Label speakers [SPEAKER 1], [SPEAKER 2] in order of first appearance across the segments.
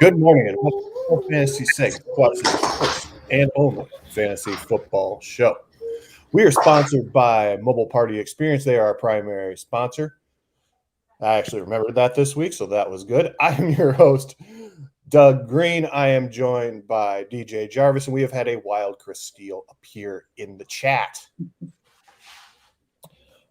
[SPEAKER 1] Good morning and welcome to Fantasy Six, Quad's first and only fantasy football show. We are sponsored by Mobile Party Experience. They are our primary sponsor. I actually remembered that this week, so that was good. I am your host, Doug Green. I am joined by DJ Jarvis, and we have had a wild Chris Steele appear in the chat.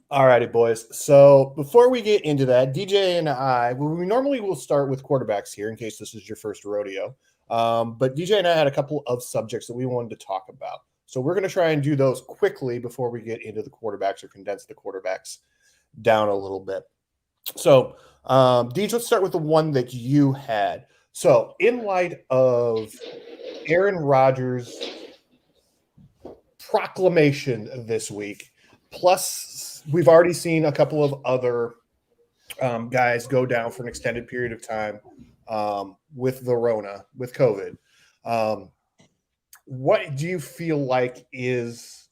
[SPEAKER 1] All righty, boys. So before we get into that, DJ and I, we normally will start with quarterbacks here in case this is your first rodeo. But DJ and I had a couple of subjects that we wanted to talk about. So we're going to try and do those quickly before we get into the quarterbacks or condense the quarterbacks down a little bit. So, DJ, let's start with the one that you had. So in light of Aaron Rodgers' proclamation this week, plus we've already seen a couple of other guys go down for an extended period of time with the Rona, with COVID. What do you feel like is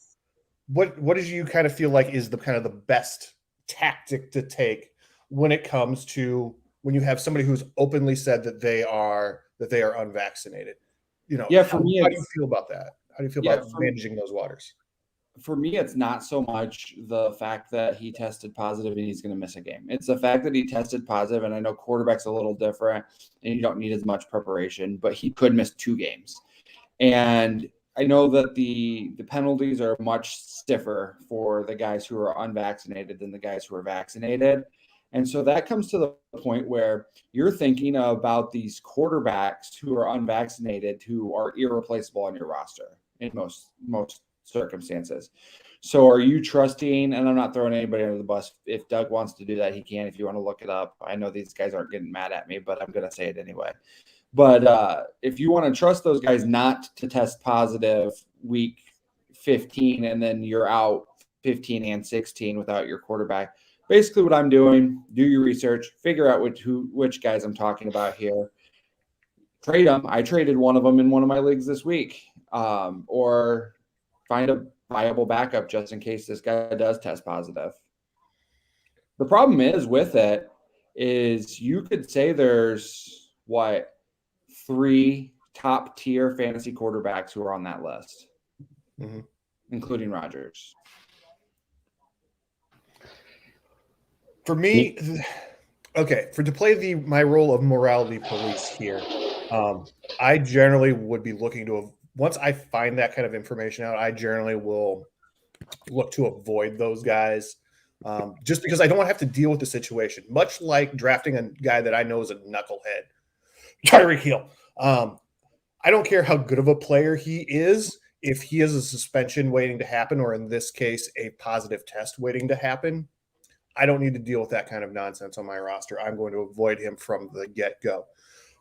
[SPEAKER 1] what did you kind of feel like is the kind of the best tactic to take when it comes to when you have somebody who's openly said that they are unvaccinated? You know,
[SPEAKER 2] for me,
[SPEAKER 1] how do you feel about that? How do you feel about managing those waters?
[SPEAKER 2] For me, it's not so much the fact that he tested positive and he's going to miss a game. It's the fact that he tested positive, and I know quarterback's a little different and you don't need as much preparation, but he could miss 2 games. And I know that the penalties are much stiffer for the guys who are unvaccinated than the guys who are vaccinated. And so that comes to the point where you're thinking about these quarterbacks who are unvaccinated who are irreplaceable on your roster in most circumstances. So are you trusting, and I'm not throwing anybody under the bus. If Doug wants to do that, he can. If you want to look it up, I know these guys aren't getting mad at me, but I'm going to say it anyway. But if you want to trust those guys not to test positive week 15 and then you're out 15 and 16 without your quarterback, basically what I'm doing, do your research, figure out which guys I'm talking about here. Trade them. I traded one of them in one of my leagues this week. Or find a viable backup just in case this guy does test positive. The problem is with it is you could say there's 3 top tier fantasy quarterbacks who are on that list, including Rodgers.
[SPEAKER 1] For me, okay, to play my role of morality police here, I generally would be looking to once I find that kind of information out, I generally will look to avoid those guys just because I don't want to have to deal with the situation. Much like drafting a guy that I know is a knucklehead, Tyreek Hill. I don't care how good of a player he is. If he has a suspension waiting to happen, or in this case, a positive test waiting to happen, I don't need to deal with that kind of nonsense on my roster. I'm going to avoid him from the get-go.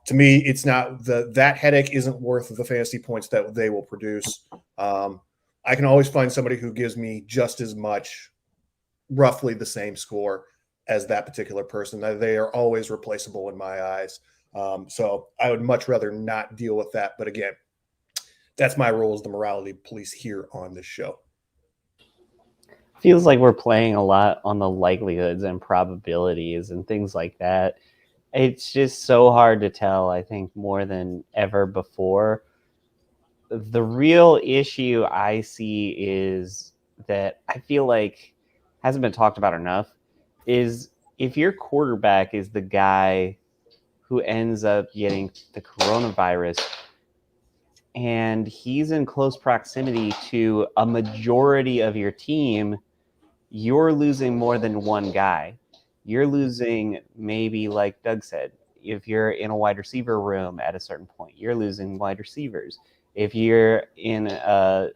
[SPEAKER 1] To me, it's not that headache isn't worth the fantasy points that they will produce. I can always find somebody who gives me just as much, roughly the same score as that particular person. They are always replaceable in my eyes. So I would much rather not deal with that. But again, that's my role as the morality police here on this show.
[SPEAKER 3] Feels like we're playing a lot on the likelihoods and probabilities and things like that. It's just so hard to tell, I think, more than ever before. The real issue I see is that I feel like hasn't been talked about enough is if your quarterback is the guy who ends up getting the coronavirus and he's in close proximity to a majority of your team, you're losing more than one guy. You're losing, maybe like Doug said, if you're in a wide receiver room at a certain point, you're losing wide receivers. If you're in a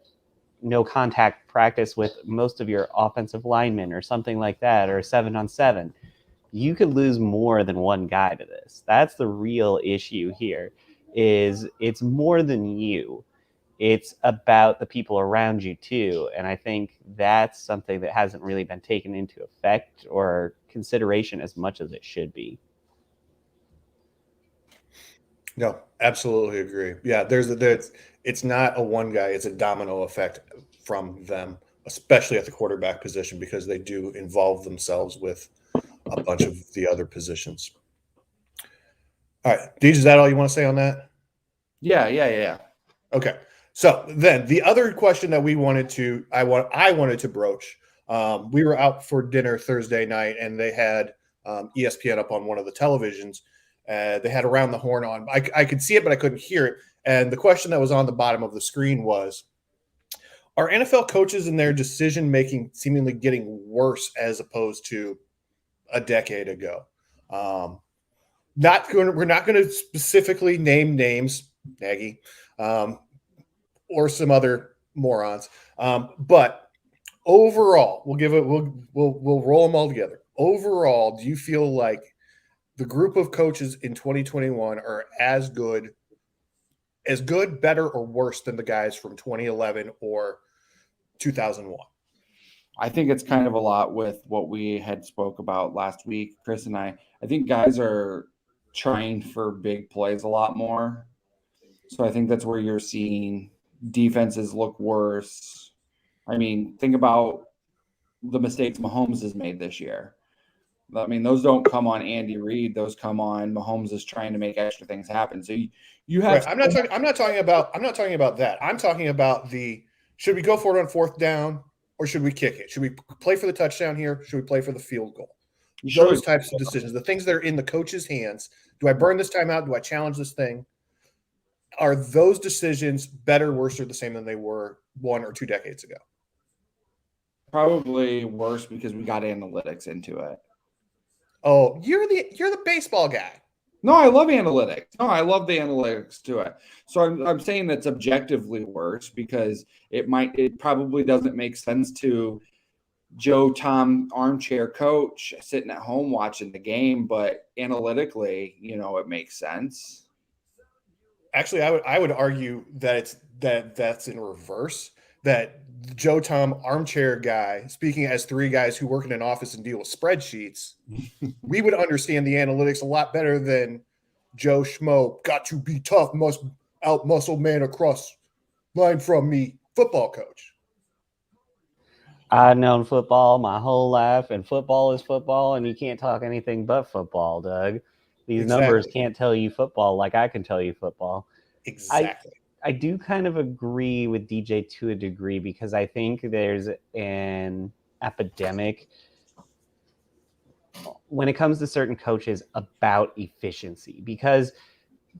[SPEAKER 3] no contact practice with most of your offensive linemen or something like that, or 7-on-7, you could lose more than one guy to this. That's the real issue here, is it's more than you. It's about the people around you too. And I think that's something that hasn't really been taken into effect or consideration as much as it should be.
[SPEAKER 1] No, absolutely agree. Yeah, it's not a one guy, it's a domino effect from them, especially at the quarterback position, because they do involve themselves with a bunch of the other positions. All right, Deej, is that all you want to say on that?
[SPEAKER 2] Yeah.
[SPEAKER 1] Okay. So then the other question that I wanted to broach. We were out for dinner Thursday night, and they had ESPN up on one of the televisions. They had Around the Horn on. I could see it, but I couldn't hear it. And the question that was on the bottom of the screen was, are NFL coaches and their decision making seemingly getting worse as opposed to a decade ago? We're not going to specifically name names, Nagy, or some other morons. But overall, we'll roll them all together. Overall, do you feel like the group of coaches in 2021 are as good, better, or worse than the guys from 2011 or 2001?
[SPEAKER 2] I think it's kind of a lot with what we had spoke about last week, Chris and I. I think guys are trying for big plays a lot more. So I think that's where you're seeing defenses look worse. I mean, think about the mistakes Mahomes has made this year. I mean, those don't come on Andy Reid; those come on Mahomes is trying to make extra things happen. So you have.
[SPEAKER 1] Right. I'm not talking about that. I'm talking about should we go for it on fourth down or should we kick it? Should we play for the touchdown here? Should we play for the field goal? Those types of decisions, the things that are in the coach's hands. Do I burn this timeout? Do I challenge this thing? Are those decisions better, worse, or the same than they were 1 or 2 decades ago?
[SPEAKER 2] Probably worse because we got analytics into it.
[SPEAKER 1] Oh, you're the baseball guy.
[SPEAKER 2] No, I love analytics. No, I love the analytics to it. So I'm saying that's objectively worse because it probably doesn't make sense to Joe Tom armchair coach sitting at home watching the game, but analytically, it makes sense.
[SPEAKER 1] Actually, I would argue that that's in reverse. That Joe Tom armchair guy, speaking as 3 guys who work in an office and deal with spreadsheets, we would understand the analytics a lot better than Joe Schmo, got to be tough, must out muscle man across line from me, football coach.
[SPEAKER 3] I've known football my whole life, and football is football, and you can't talk anything but football, Doug. These numbers can't tell you football like I can tell you football.
[SPEAKER 1] Exactly.
[SPEAKER 3] I do kind of agree with DJ to a degree because I think there's an epidemic when it comes to certain coaches about efficiency, because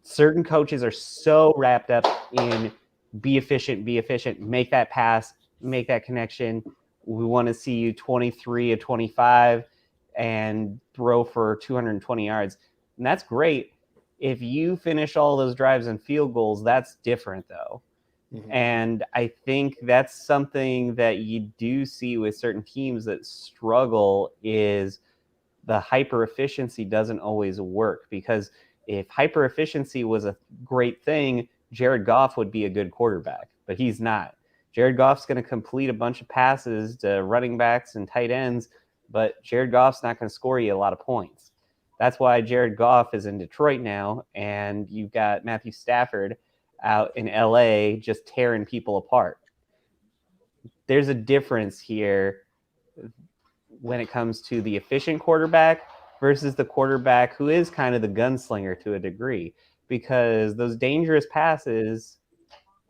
[SPEAKER 3] certain coaches are so wrapped up in be efficient, make that pass, make that connection. We want to see you 23 of 25 and throw for 220 yards. And that's great. If you finish all those drives and field goals, that's different, though. Mm-hmm. And I think that's something that you do see with certain teams that struggle is the hyper efficiency doesn't always work, because if hyper efficiency was a great thing, Jared Goff would be a good quarterback, but he's not. Jared Goff's going to complete a bunch of passes to running backs and tight ends, but Jared Goff's not going to score you a lot of points. That's why Jared Goff is in Detroit now, and you've got Matthew Stafford out in LA just tearing people apart. There's a difference here when it comes to the efficient quarterback versus the quarterback who is kind of the gunslinger to a degree, because those dangerous passes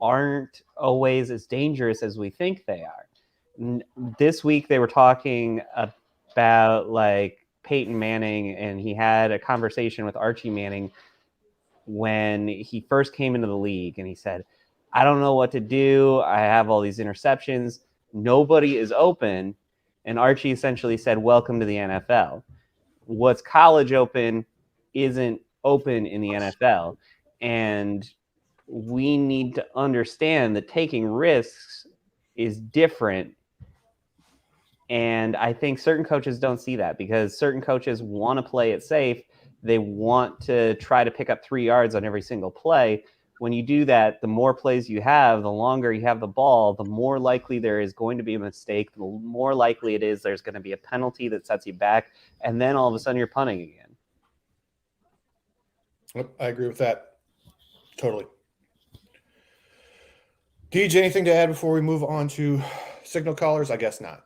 [SPEAKER 3] aren't always as dangerous as we think they are. This week they were talking about like Peyton Manning, and he had a conversation with Archie Manning when he first came into the league, and he said, I don't know what to do. I have all these interceptions. Nobody is open. And Archie essentially said, welcome to the NFL. What's college open isn't open in the NFL. And we need to understand that taking risks is different. And I think certain coaches don't see that, because certain coaches want to play it safe. They want to try to pick up 3 yards on every single play. When you do that, the more plays you have, the longer you have the ball, the more likely there is going to be a mistake, the more likely it is there's going to be a penalty that sets you back, and then all of a sudden you're punting again.
[SPEAKER 1] Yep, I agree with that. Totally. Deej, anything to add before we move on to signal callers? I guess not.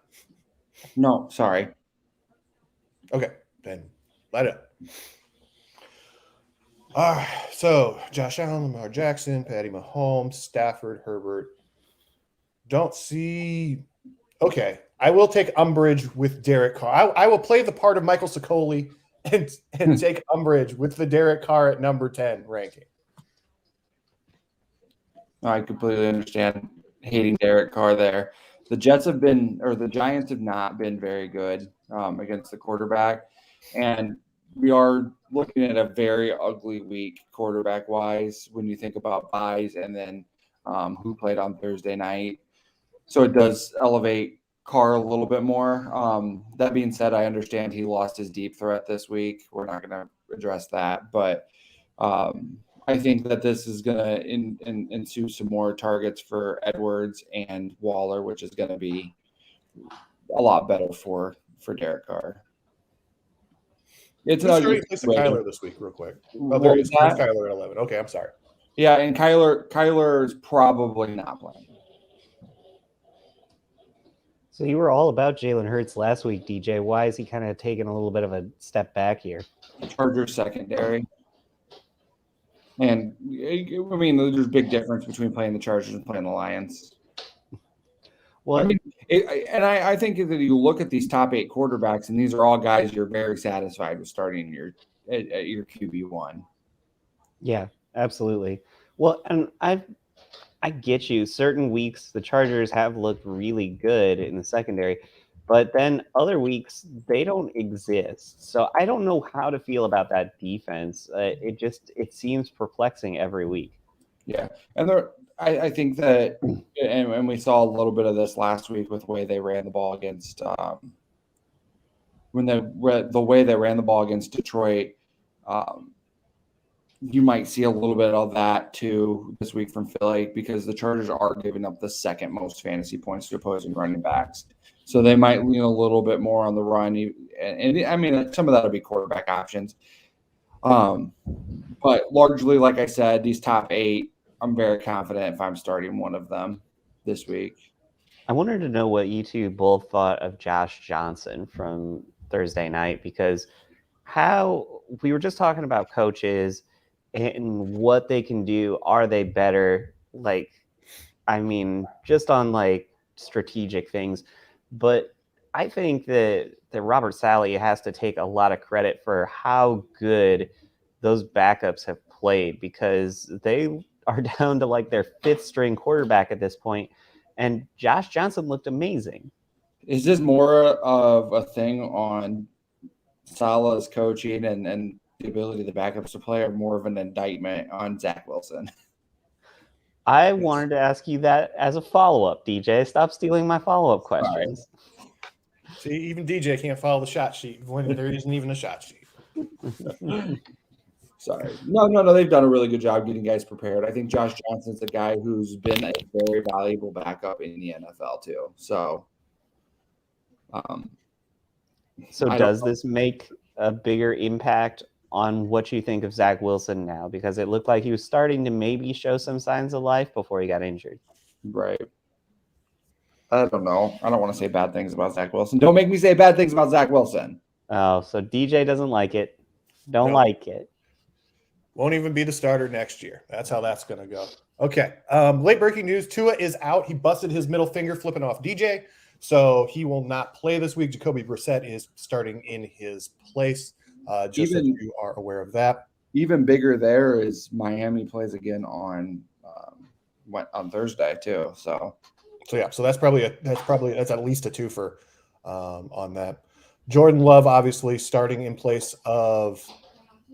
[SPEAKER 2] No, sorry.
[SPEAKER 1] Okay, then light it up. All right, so Josh Allen, Lamar Jackson, Patty Mahomes, Stafford, Herbert. Don't see. Okay, I will take umbrage with Derek Carr. I will play the part of Michael Sicoli and take umbrage with the Derek Carr at number 10 ranking.
[SPEAKER 2] I completely understand hating Derek Carr there. The Giants have not been very good against the quarterback. And we are looking at a very ugly week quarterback wise when you think about buys and then who played on Thursday night. So it does elevate Carr a little bit more. That being said, I understand he lost his deep threat this week. We're not going to address that, but I think that this is going to ensue some more targets for Edwards and Waller, which is going to be a lot better for Derek Carr. It's
[SPEAKER 1] Who's starting to place Kyler this week, real quick? Oh, there is Kyler at 11. Okay, I'm sorry.
[SPEAKER 2] Yeah, and Kyler is probably not playing.
[SPEAKER 3] So you were all about Jalen Hurts last week, DJ. Why is he kind of taking a little bit of a step back here?
[SPEAKER 2] Chargers secondary. And I mean, there's a big difference between playing the Chargers and playing the Lions. Well, I mean, I think that you look at these top 8 quarterbacks, and these are all guys you're very satisfied with starting your QB1.
[SPEAKER 3] Yeah, absolutely. Well, and I get you. Certain weeks, the Chargers have looked really good in the secondary, but then other weeks, they don't exist. So I don't know how to feel about that defense. It seems perplexing every week.
[SPEAKER 2] Yeah, and I think that, and we saw a little bit of this last week with the way they ran the ball against the way they ran the ball against Detroit. You might see a little bit of that too this week from Philly because the Chargers are giving up the second most fantasy points to opposing running backs. So they might lean a little bit more on the run. And I mean, some of that will be quarterback options. But largely, like I said, these top 8, I'm very confident if I'm starting one of them this week.
[SPEAKER 3] I wanted to know what you two both thought of Josh Johnson from Thursday night, because how we were just talking about coaches and what they can do. Are they better? Like, I mean, just on like strategic things. But I think that Robert Saleh has to take a lot of credit for how good those backups have played, because they are down to like their 5th string quarterback at this point. And Josh Johnson looked amazing.
[SPEAKER 2] Is this more of a thing on Saleh's coaching and the ability of the backups to play, or more of an indictment on Zach Wilson?
[SPEAKER 3] I wanted to ask you that as a follow-up, DJ. Stop stealing my follow-up questions.
[SPEAKER 1] Right. See, even DJ can't follow the shot sheet when there isn't even a shot sheet.
[SPEAKER 2] Sorry. No. They've done a really good job getting guys prepared. I think Josh Johnson's a guy who's been a very valuable backup in the NFL too. So,
[SPEAKER 3] does this make a bigger impact on what you think of Zach Wilson now? Because it looked like he was starting to maybe show some signs of life before he got injured.
[SPEAKER 2] Right. I don't know. I don't want to say bad things about Zach Wilson. Don't make me say bad things about Zach Wilson.
[SPEAKER 3] Oh, so DJ doesn't like it. Don't like it.
[SPEAKER 1] Won't even be the starter next year. That's how that's going to go. Okay. Late breaking news. Tua is out. He busted his middle finger flipping off DJ. So he will not play this week. Jacoby Brissett is starting in his place. Just so you are aware of that.
[SPEAKER 2] Even bigger there is Miami plays again on Thursday too. So
[SPEAKER 1] that's probably that's at least a 2-fer on that. Jordan Love obviously starting in place of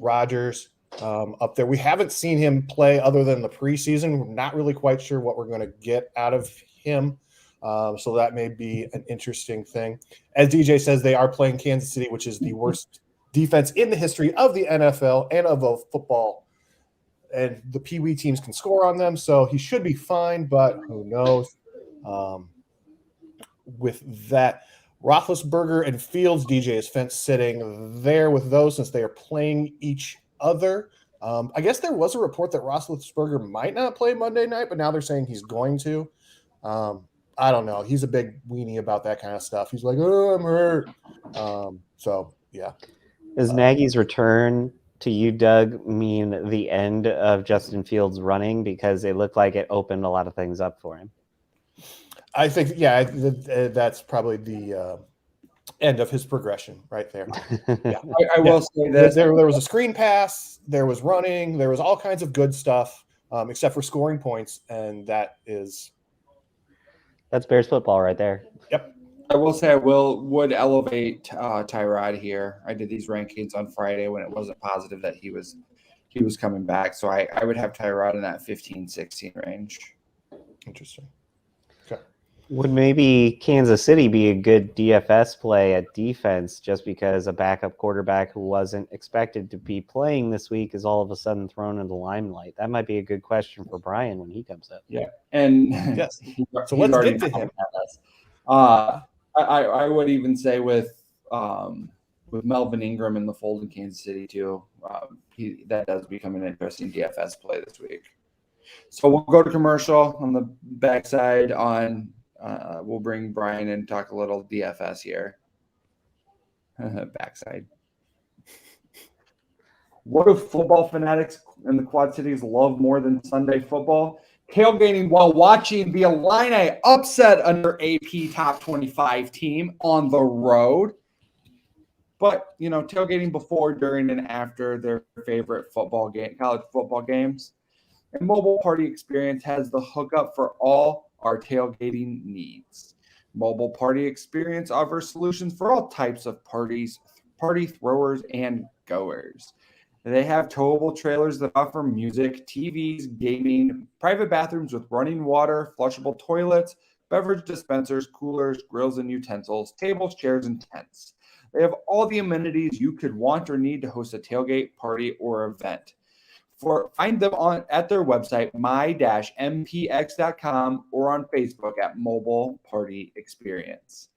[SPEAKER 1] Rodgers up there. We haven't seen him play other than the preseason. We're not really quite sure what we're going to get out of him. So that may be an interesting thing. As DJ says, they are playing Kansas City, which is the worst defense in the history of the NFL and of football. And the Pee Wee teams can score on them, so he should be fine, but who knows? With that, Roethlisberger and Fields, DJ is fence sitting there with those since they are playing each other. I guess there was a report that Roethlisberger might not play Monday night, but now they're saying he's going to. I don't know. He's a big weenie about that kind of stuff. He's like, oh, I'm hurt. So, yeah.
[SPEAKER 3] Is Nagy's return to you, Doug, mean the end of Justin Fields running? Because it looked like it opened a lot of things up for him.
[SPEAKER 1] I think, that's probably the end of his progression right there. Yeah.
[SPEAKER 2] I will say this.
[SPEAKER 1] There was a screen pass, there was running, there was all kinds of good stuff, except for scoring points, and that's
[SPEAKER 3] Bears football right there.
[SPEAKER 1] Yep.
[SPEAKER 2] I will say I would elevate Tyrod here. I did these rankings on Friday when it wasn't positive that he was coming back. So I would have Tyrod in that 15-16 range.
[SPEAKER 1] Interesting. Okay.
[SPEAKER 3] Would maybe Kansas City be a good DFS play at defense just because a backup quarterback who wasn't expected to be playing this week is all of a sudden thrown into the limelight? That might be a good question for Brian when he comes up.
[SPEAKER 2] Yeah. And
[SPEAKER 1] yes. So let's get to him.
[SPEAKER 2] I would even say with Melvin Ingram in the fold in Kansas City too, that does become an interesting DFS play this week. So we'll go to commercial on the backside. We'll bring Brian in and talk a little DFS here. Backside. What do football fanatics in the Quad Cities love more than Sunday football? Tailgating while watching the Illini upset under AP top 25 team on the road. But, tailgating before, during, and after their favorite college football games. And Mobile Party Experience has the hookup for all our tailgating needs. Mobile Party Experience offers solutions for all types of parties, party throwers, and goers. They have towable trailers that offer music, TVs, gaming, private bathrooms with running water, flushable toilets, beverage dispensers, coolers, grills and utensils, tables, chairs, and tents. They have all the amenities you could want or need to host a tailgate, party, or event. Find them at their website, my-mpx.com, or on Facebook at Mobile Party Experience.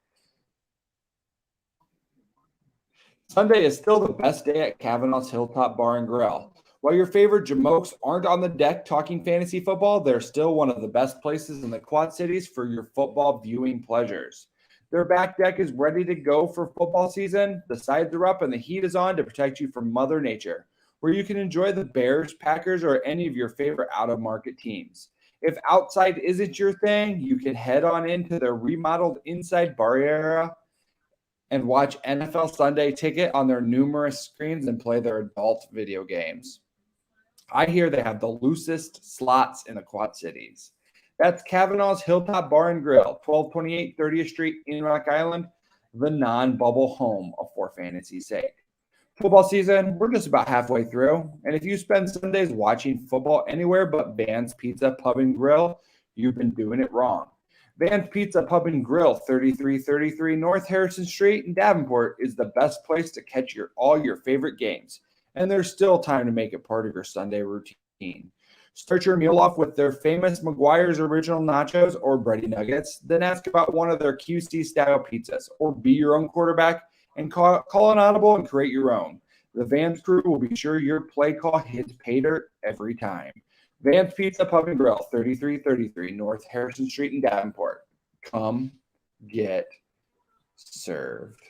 [SPEAKER 2] Sunday is still the best day at Kavanaugh's Hilltop Bar and Grill. While your favorite jamokes aren't on the deck talking fantasy football, they're still one of the best places in the Quad Cities for your football viewing pleasures. Their back deck is ready to go for football season. The sides are up and the heat is on to protect you from Mother Nature, where you can enjoy the Bears, Packers, or any of your favorite out-of-market teams. If outside isn't your thing, you can head on into their remodeled inside bar area and watch NFL Sunday Ticket on their numerous screens and play their adult video games. I hear they have the loosest slots in the Quad Cities. That's Kavanaugh's Hilltop Bar and Grill, 1228 30th Street in Rock Island, the non-bubble home for fantasy's sake. Football season, we're just about halfway through. And if you spend Sundays watching football anywhere but Van's Pizza Pub and Grill, you've been doing it wrong. Van's Pizza Pub and Grill, 3333 North Harrison Street in Davenport, is the best place to catch all your favorite games. And there's still time to make it part of your Sunday routine. Start your meal off with their famous McGuire's Original Nachos or Bready Nuggets. Then ask about one of their QC-style pizzas, or be your own quarterback and call an audible and create your own. The Vans crew will be sure your play call hits pay dirt every time. Van's Pizza Pub and Grill, 3333 North Harrison Street in Davenport. Come get served.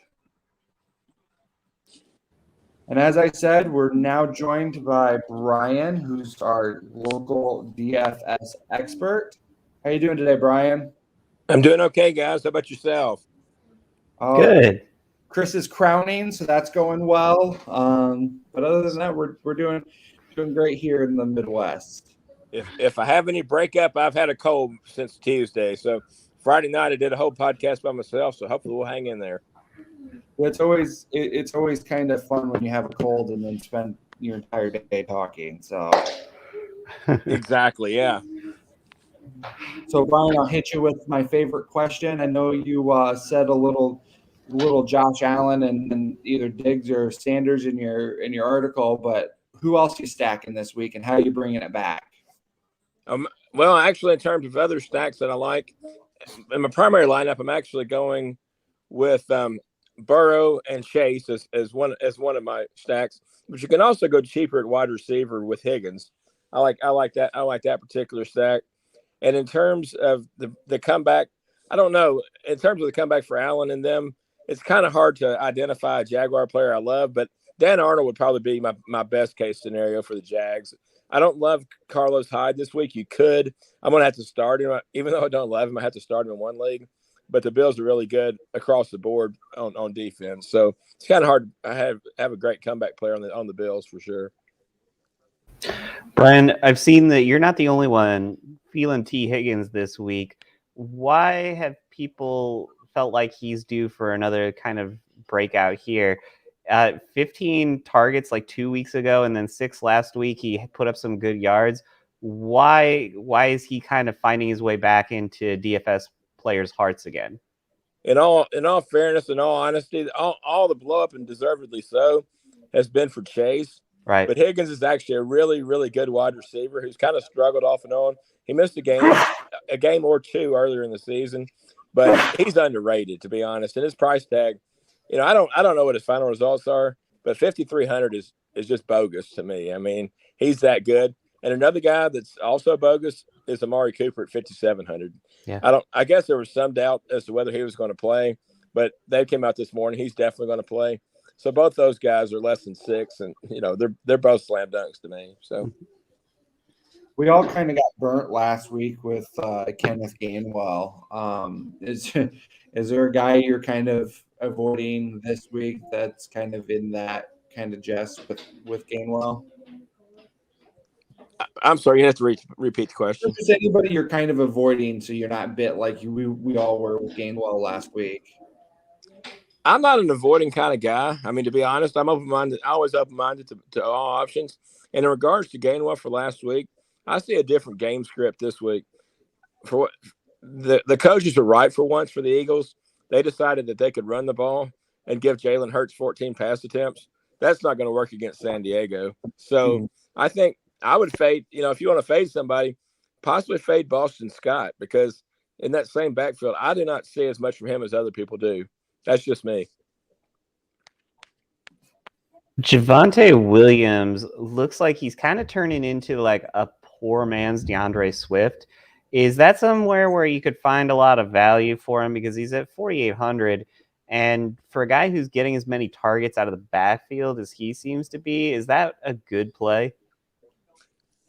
[SPEAKER 2] And as I said, we're now joined by Brian, who's our local DFS expert. How you doing today, Brian?
[SPEAKER 4] I'm doing okay, guys. How about yourself?
[SPEAKER 3] Good.
[SPEAKER 2] Chris is crowning, so that's going well. But other than that, we're doing great here in the Midwest.
[SPEAKER 4] If I have any breakup, I've had a cold since Tuesday. So Friday night I did a whole podcast by myself. So hopefully we'll hang in there.
[SPEAKER 2] It's always kind of fun when you have a cold and then spend your entire day talking. So
[SPEAKER 4] exactly, yeah.
[SPEAKER 2] So Brian, I'll hit you with my favorite question. I know you said a little Josh Allen and either Diggs or Sanders in your article, but who else you stacking this week and how are you bringing it back?
[SPEAKER 4] Well, actually, in terms of other stacks that I like, in my primary lineup, I'm actually going with Burrow and Chase as one of my stacks. But you can also go cheaper at wide receiver with Higgins. I like that. I like that particular stack. And in terms of the comeback, I don't know. In terms of the comeback for Allen and them, it's kind of hard to identify a Jaguar player I love, but Dan Arnold would probably be my best case scenario for the Jags. I don't love Carlos Hyde this week. You could. I'm going to have to start him. Even though I don't love him, I have to start him in one league. But the Bills are really good across the board on defense. So it's kind of hard. I have a great comeback player on the Bills for sure.
[SPEAKER 3] Brian, I've seen that you're not the only one feeling T. Higgins this week. Why have people felt like he's due for another kind of breakout here? 15 targets like 2 weeks ago, and then 6 last week. He put up some good yards. Why is he kind of finding his way back into DFS players' hearts again?
[SPEAKER 4] In all fairness, in all honesty, all the blow up, and deservedly so, has been for Chase.
[SPEAKER 3] Right.
[SPEAKER 4] But Higgins is actually a really, really good wide receiver who's kind of struggled off and on. He missed a game or two earlier in the season, but he's underrated, to be honest. And his price tag, I don't know what his final results are, but 5,300 is just bogus to me. I mean, he's that good. And another guy that's also bogus is Amari Cooper at 5,700.
[SPEAKER 3] Yeah.
[SPEAKER 4] I guess there was some doubt as to whether he was going to play, but they came out this morning. He's definitely going to play. So both those guys are less than 6, and they're both slam dunks to me. So
[SPEAKER 2] we all kind of got burnt last week with Kenneth Gainwell. Is there a guy you're kind of avoiding this week that's kind of in that kind of jest with Gainwell?
[SPEAKER 4] I'm sorry, you have to repeat the question.
[SPEAKER 2] Is anybody you're kind of avoiding so you're not bit like we all were with Gainwell last week?
[SPEAKER 4] I'm not an avoiding kind of guy. I mean, to be honest, I'm open-minded. Always open-minded to all options. And in regards to Gainwell for last week, I see a different game script this week. For what the coaches are right for once for the Eagles. They decided that they could run the ball and give Jalen Hurts 14 pass attempts. That's not going to work against San Diego. So I think I would fade, if you want to fade somebody, possibly fade Boston Scott, because in that same backfield, I do not see as much from him as other people do. That's just me.
[SPEAKER 3] Javonte Williams looks like he's kind of turning into like a poor man's DeAndre Swift. Is that somewhere where you could find a lot of value for him? Because he's at 4,800. And for a guy who's getting as many targets out of the backfield as he seems to be, is that a good play?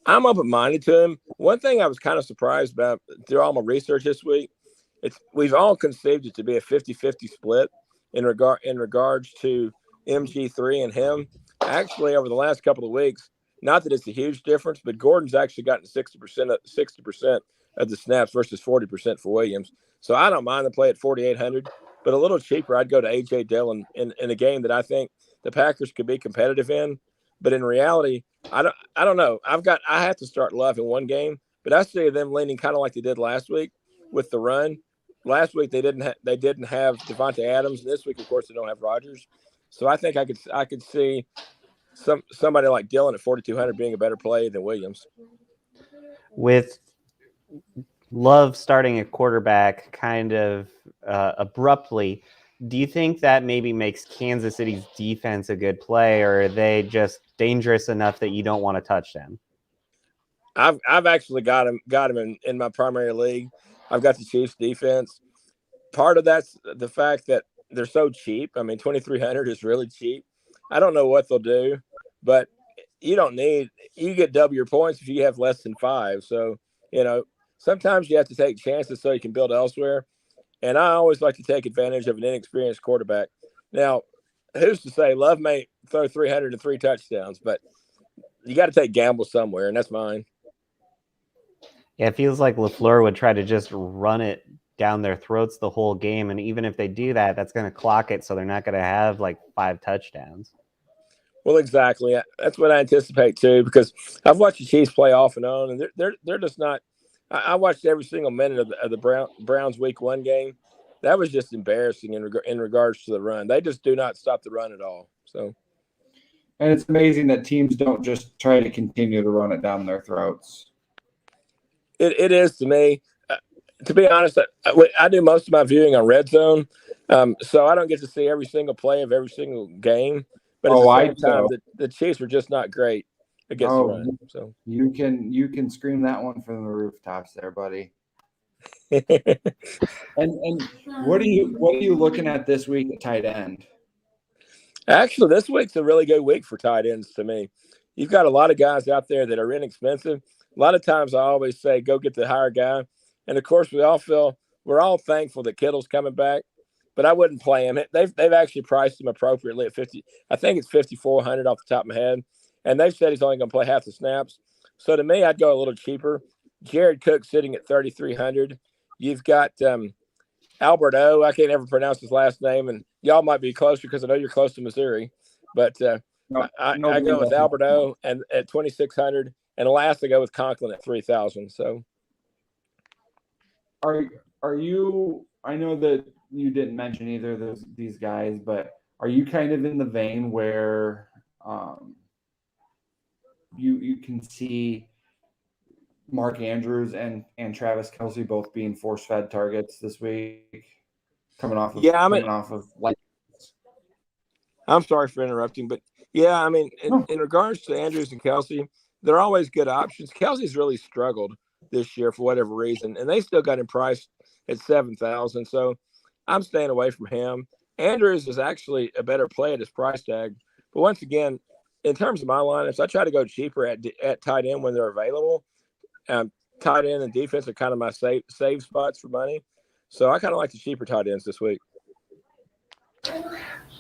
[SPEAKER 4] I'm open-minded to him. One thing I was kind of surprised about through all my research this week, we've all conceived it to be a 50-50 split in regards to MG3 and him. Actually, over the last couple of weeks, not that it's a huge difference, but Gordon's actually gotten 60% of the snaps versus 40% for Williams. So I don't mind the play at 4,800, but a little cheaper, I'd go to A.J. Dillon in a game that I think the Packers could be competitive in. But in reality, I don't know. I have to start Love in one game, but I see them leaning kind of like they did last week with the run. Last week they didn't have Devontae Adams. This week, of course, they don't have Rodgers. So I think I could see somebody like Dillon at 4,200 being a better play than Williams.
[SPEAKER 3] With Love starting a quarterback kind of abruptly, do you think that maybe makes Kansas City's defense a good play, or are they just dangerous enough that you don't want to touch them?
[SPEAKER 4] I've actually got him in my primary league. I've got the Chiefs defense. Part of that's the fact that they're so cheap. I mean, 2,300 is really cheap. I don't know what they'll do, but you get double your points if you have less than 5. So, sometimes you have to take chances so you can build elsewhere. And I always like to take advantage of an inexperienced quarterback. Now, who's to say Love may throw 303 touchdowns, but you got to take gambles somewhere, and that's mine.
[SPEAKER 3] Yeah, it feels like LaFleur would try to just run it down their throats the whole game. And even if they do that, that's going to clock it. So they're not going to have like 5 touchdowns.
[SPEAKER 4] Well, exactly. That's what I anticipate too, because I've watched the Chiefs play off and on, and they're just not. I watched every single minute of the Browns Week 1 game. That was just embarrassing in regards to the run. They just do not stop the run at all. So,
[SPEAKER 2] and it's amazing that teams don't just try to continue to run it down their throats.
[SPEAKER 4] It is to me. To be honest, I do most of my viewing on Red Zone, so I don't get to see every single play of every single game. But at the same time, the Chiefs were just not great against the run. So
[SPEAKER 2] you can scream that one from the rooftops, there, buddy. and what are you looking at this week at tight end?
[SPEAKER 4] Actually, this week's a really good week for tight ends to me. You've got a lot of guys out there that are inexpensive. A lot of times I always say, go get the higher guy. And of course, we're all thankful that Kittle's coming back, but I wouldn't play him. They've actually priced him appropriately at 50. I think it's 5,400 off the top of my head. And they've said he's only going to play half the snaps. So to me, I'd go a little cheaper. Jared Cook sitting at 3,300. You've got Albert O. I can't ever pronounce his last name, and y'all might be closer because I know you're close to Missouri. But I go with Albert O. and at 2,600, and last I go with Conklin at 3,000. So,
[SPEAKER 2] are you? I know that you didn't mention either of these guys, but are you kind of in the vein where you can see Mark Andrews and Travis Kelce both being force-fed targets this week, coming off of like.
[SPEAKER 4] I'm sorry for interrupting, but yeah, I mean, in regards to Andrews and Kelce, they're always good options. Kelce's really struggled this year for whatever reason, and they still got him priced at 7,000. So I'm staying away from him. Andrews is actually a better play at his price tag, but once again, in terms of my lineups, I try to go cheaper at tight end when they're available. Tight end and defense are kind of my save spots for money. So I kind of like the cheaper tight ends this week.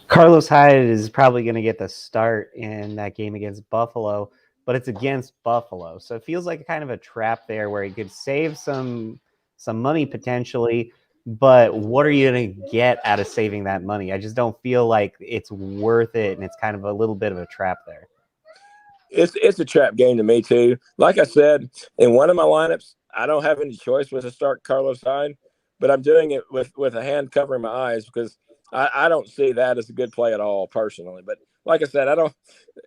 [SPEAKER 3] Carlos Hyde is probably going to get the start in that game against Buffalo, but it's against Buffalo. So it feels like kind of a trap there where he could save some money potentially, but what are you going to get out of saving that money? I just don't feel like it's worth it, and it's kind of a little bit of a trap there.
[SPEAKER 4] It's a trap game to me too. Like I said, in one of my lineups, I don't have any choice with to start Carlos Hyde, but I'm doing it with a hand covering my eyes because I don't see that as a good play at all personally. But like I said,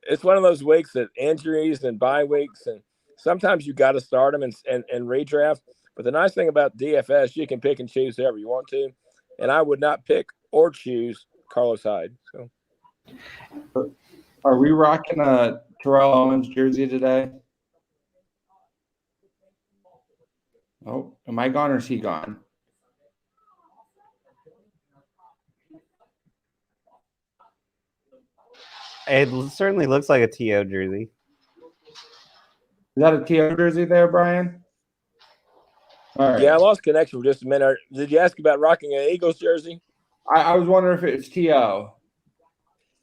[SPEAKER 4] it's one of those weeks that injuries and bye weeks, and sometimes you got to start them and redraft. But the nice thing about DFS, you can pick and choose whoever you want to, and I would not pick or choose Carlos Hyde. So,
[SPEAKER 2] are we rocking a Terrell Owens jersey today? Oh, am I gone or is he gone?
[SPEAKER 3] It certainly looks like a TO jersey.
[SPEAKER 2] Is that a TO jersey there, Brian?
[SPEAKER 4] All right. Yeah, I lost connection for just a minute. Did you ask about rocking an Eagles jersey?
[SPEAKER 2] I was wondering if it's TO.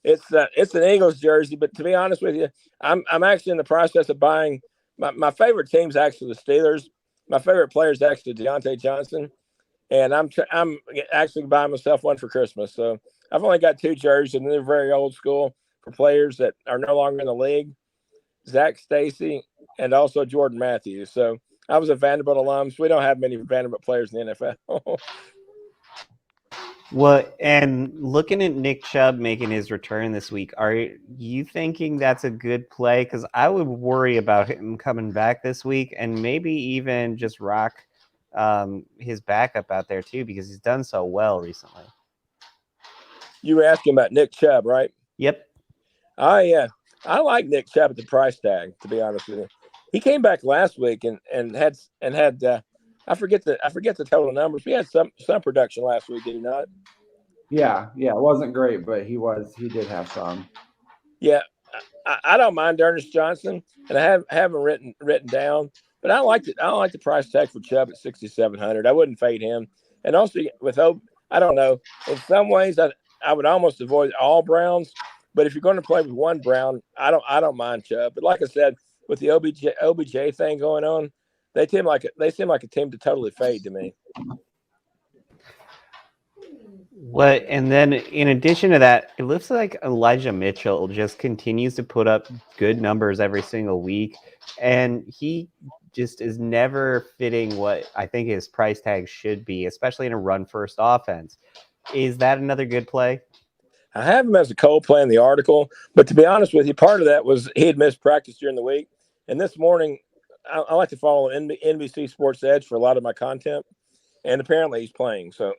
[SPEAKER 4] It's an Eagles jersey, but to be honest with you, I'm actually in the process of buying. My favorite team's actually the Steelers. My favorite player is actually Deontay Johnson, and I'm actually buying myself one for Christmas. So I've only got 2 jerseys, and they're very old school for players that are no longer in the league. Zach Stacy and also Jordan Matthews. So I was a Vanderbilt alum, so we don't have many Vanderbilt players in the NFL.
[SPEAKER 3] Well, and looking at Nick Chubb making his return this week, are you thinking that's a good play? Because I would worry about him coming back this week and maybe even just rock his backup out there too, because he's done so well recently.
[SPEAKER 4] You were asking about Nick Chubb, right?
[SPEAKER 3] Yep.
[SPEAKER 4] I like Nick Chubb at the price tag, to be honest with you. He came back last week and had I forget the total numbers. He had some production last week, did he not?
[SPEAKER 2] Yeah, it wasn't great, but he did have some.
[SPEAKER 4] Yeah, I don't mind Ernest Johnson, and I haven't written down, but I like the price tag for Chubb at 6,700. I wouldn't fade him, and also with I don't know. In some ways, I would almost avoid all Browns, but if you're going to play with one Brown, I don't mind Chubb. But like I said, with the OBJ thing going on, they seem like a team to totally fade to me.
[SPEAKER 3] What? And then in addition to that, it looks like Elijah Mitchell just continues to put up good numbers every single week, and he just is never fitting what I think his price tag should be, especially in a run-first offense. Is that another good play?
[SPEAKER 4] I have him as a cold play in the article, but to be honest with you, part of that was he had missed practice during the week, and this morning I like to follow NBC Sports Edge for a lot of my content, and apparently he's playing. So,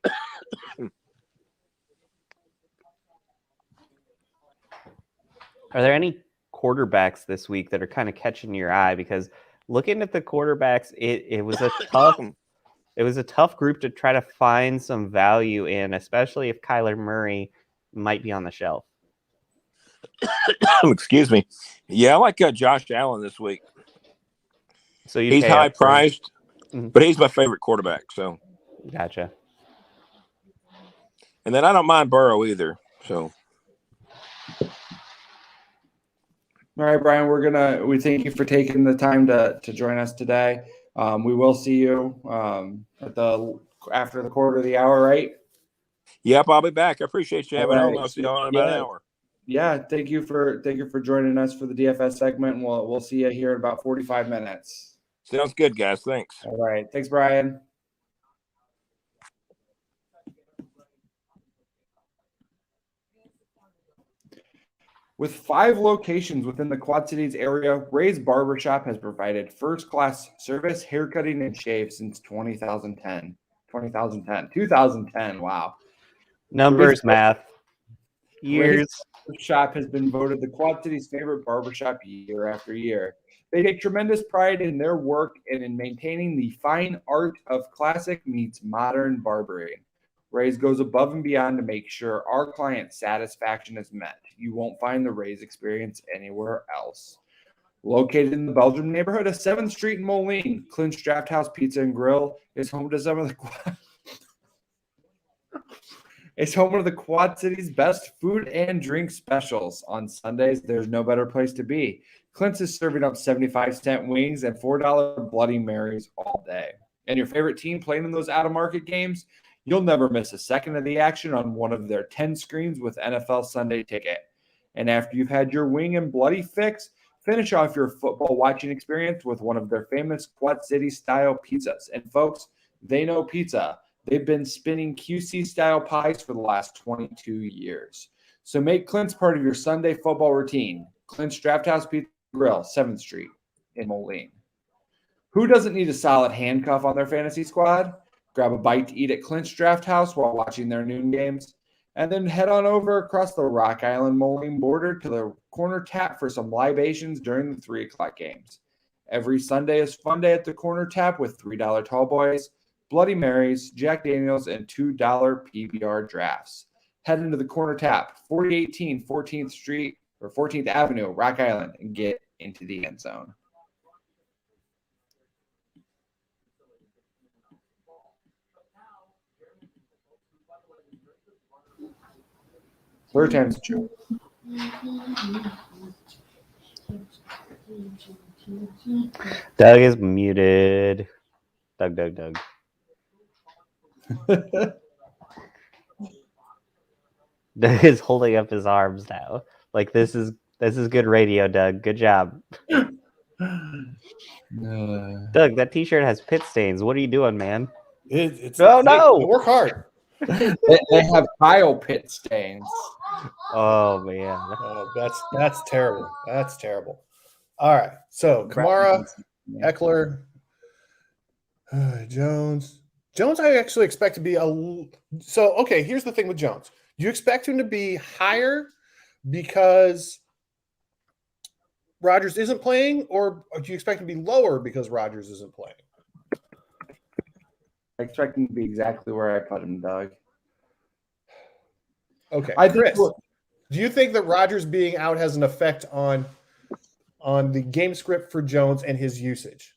[SPEAKER 3] are there any quarterbacks this week that are kind of catching your eye? Because looking at the quarterbacks, it was a tough group to try to find some value in, especially if Kyler Murray might be on the shelf.
[SPEAKER 4] Excuse me. Yeah, I like Josh Allen this week.
[SPEAKER 3] So
[SPEAKER 4] he's high priced, but he's my favorite quarterback. So
[SPEAKER 3] gotcha.
[SPEAKER 4] And then I don't mind Burrow either. So.
[SPEAKER 2] All right, Brian, we thank you for taking the time to join us today. We will see you after the quarter of the hour, right?
[SPEAKER 4] Yep, I'll be back. I appreciate you having on. I'll see you all in about an hour.
[SPEAKER 2] Yeah, thank you for joining us for the DFS segment. We'll see you here in about 45 minutes.
[SPEAKER 4] Sounds good, guys. Thanks.
[SPEAKER 2] All right. Thanks, Brian. With 5 locations within the Quad Cities area, Ray's Barbershop has provided first-class service, haircutting, and shave since 2010. 2010. Wow.
[SPEAKER 3] Numbers, math. Years.
[SPEAKER 2] Ray's Barbershop has been voted the Quad Cities' favorite barbershop year after year. They take tremendous pride in their work and in maintaining the fine art of classic meets modern barbering. Ray's goes above and beyond to make sure our client's satisfaction is met. You won't find the Ray's experience anywhere else. Located in the Belgium neighborhood of 7th Street in Moline, Clint's Draft House Pizza and Grill is home to some of the Quad Cities' best food and drink specials. On Sundays, there's no better place to be. Clint's is serving up 75-cent wings and $4 Bloody Marys all day. And your favorite team playing in those out-of-market games? You'll never miss a second of the action on one of their 10 screens with NFL Sunday Ticket. And after you've had your wing and bloody fix, finish off your football watching experience with one of their famous Quad City-style pizzas. And folks, they know pizza. They've been spinning QC-style pies for the last 22 years. So make Clint's part of your Sunday football routine. Clint's Draft House Pizza Grill, 7th Street in Moline. Who doesn't need a solid handcuff on their fantasy squad? Grab a bite to eat at Clint's Draft House while watching their noon games, and then head on over across the Rock Island Moline border to the Corner Tap for some libations during the 3 o'clock games. Every Sunday is fun day at the Corner Tap with $3 tall boys, Bloody Marys, Jack Daniels, and $2 PBR drafts. Head into the Corner Tap, 4018 14th Street or 14th Avenue, Rock Island, and get into the end zone. Third time's true.
[SPEAKER 3] Doug is muted. Doug. Doug is holding up his arms now. Like this is good radio, Doug. Good job. Doug, that t-shirt has pit stains. What are you doing, man?
[SPEAKER 1] No. Work hard.
[SPEAKER 2] They have tile pit stains.
[SPEAKER 3] Oh man.
[SPEAKER 1] Oh, that's terrible. That's terrible. All right. So Kamara, Eckler, Jones. I actually expect to be okay, here's the thing with Jones. Do you expect him to be higher because Rodgers isn't playing, or do you expect him to be lower because Rodgers isn't playing?
[SPEAKER 2] I expect him to be exactly where I put him, Doug.
[SPEAKER 1] Okay. Chris, do you think that Rodgers being out has an effect on the game script for Jones and his usage?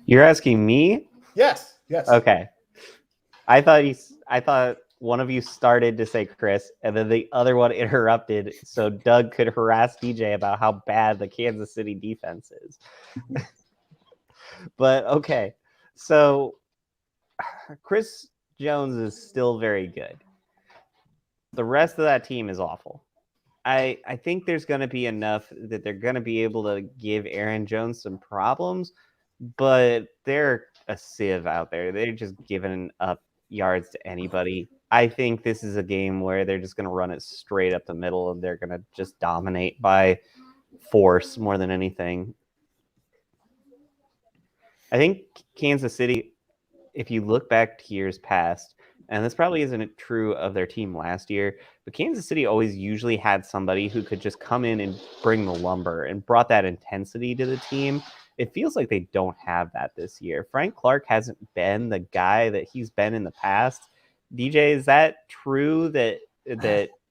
[SPEAKER 3] You're asking me?
[SPEAKER 1] Yes.
[SPEAKER 3] Okay. I thought one of you started to say Chris, and then the other one interrupted so Doug could harass DJ about how bad the Kansas City defense is. But okay. So Chris Jones is still very good. The rest of that team is awful. I think there's going to be enough that they're going to be able to give Aaron Jones some problems, but they're a sieve out there. They're just giving up yards to anybody. I think this is a game where they're just going to run it straight up the middle and they're going to just dominate by force more than anything. I think Kansas City, if you look back to years past, and this probably isn't true of their team last year, but Kansas City always usually had somebody who could just come in and bring the lumber and brought that intensity to the team. It feels like they don't have that this year. Frank Clark hasn't been the guy that he's been in the past, DJ, is that true that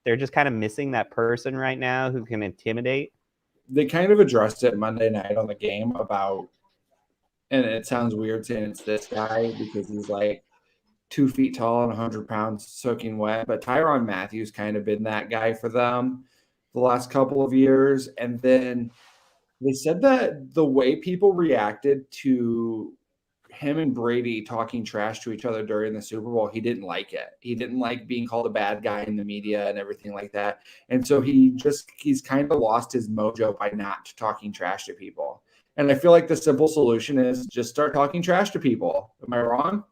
[SPEAKER 3] they're just kind of missing that person right now who can intimidate?
[SPEAKER 2] They kind of addressed it Monday night on the game about, and it sounds weird saying it's this guy because he's like 2 feet tall and 100 pounds soaking wet, but Tyrann Mathieu kind of been that guy for them the last couple of years. And then they said that the way people reacted to him and Brady talking trash to each other during the Super Bowl, he didn't like it. He didn't like being called a bad guy in the media and everything like that. And so he's kind of lost his mojo by not talking trash to people. And I feel like the simple solution is just start talking trash to people. Am I wrong?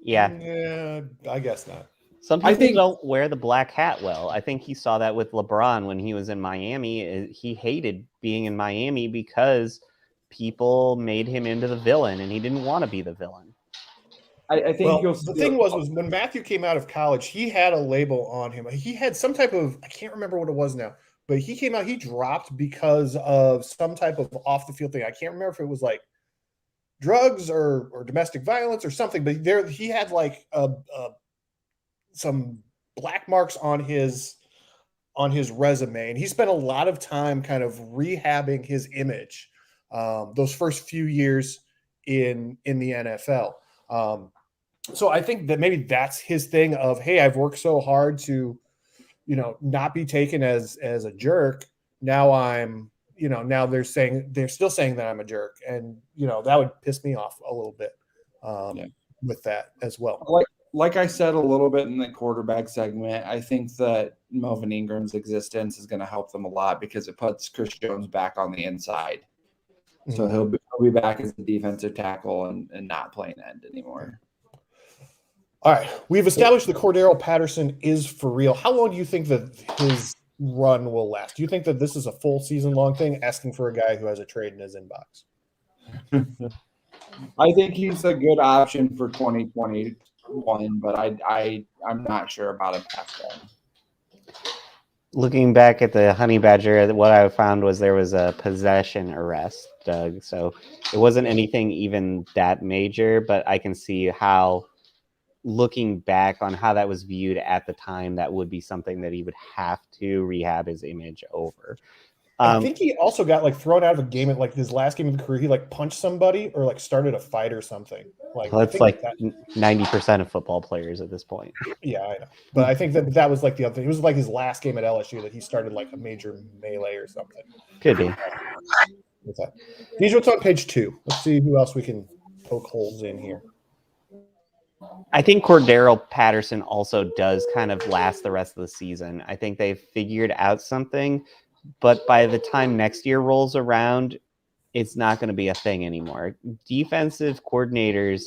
[SPEAKER 1] Yeah, I guess not.
[SPEAKER 3] Some people don't wear the black hat well. I think he saw that with LeBron when he was in Miami. He hated being in Miami because people made him into the villain, and he didn't want to be the villain.
[SPEAKER 2] I think
[SPEAKER 1] the thing was when Matthew came out of college, he had a label on him. He had some type of, I can't remember what it was now, but he came out, he dropped because of some type of off the field thing. I can't remember if it was like drugs or domestic violence or something, but he had like some black marks on his resume, and he spent a lot of time kind of rehabbing his image those first few years in the NFL. So I think that maybe that's his thing of, hey, I've worked so hard to, not be taken as a jerk. Now I'm, now they're still saying that I'm a jerk, and that would piss me off a little bit with that as well.
[SPEAKER 2] Like I said a little bit in the quarterback segment, I think that Melvin Ingram's existence is going to help them a lot because it puts Chris Jones back on the inside. Mm-hmm. So he'll be back as a defensive tackle and not playing end anymore.
[SPEAKER 1] All right. We've established that Cordero Patterson is for real. How long do you think that his run will last? Do you think that this is a full season long thing, asking for a guy who has a trade in his inbox?
[SPEAKER 2] I think he's a good option for 2021, but I'm not sure about him past then.
[SPEAKER 3] Looking back at the Honey Badger, what I found was there was a possession arrest, Doug. So it wasn't anything even that major, but I can see how, looking back on how that was viewed at the time, that would be something that he would have to rehab his image over.
[SPEAKER 1] I think he also got thrown out of a game at his last game of the career. He punched somebody or started a fight or something.
[SPEAKER 3] That's 90% of football players at this point.
[SPEAKER 1] Yeah, I know. But I think that was the other thing. It was his last game at LSU that he started a major melee or something.
[SPEAKER 3] Could be.
[SPEAKER 1] What's that? These are what's on page 2. Let's see who else we can poke holes in here.
[SPEAKER 3] I think Cordero Patterson also does kind of last the rest of the season. I think they've figured out something, but by the time next year rolls around, it's not going to be a thing anymore. Defensive coordinators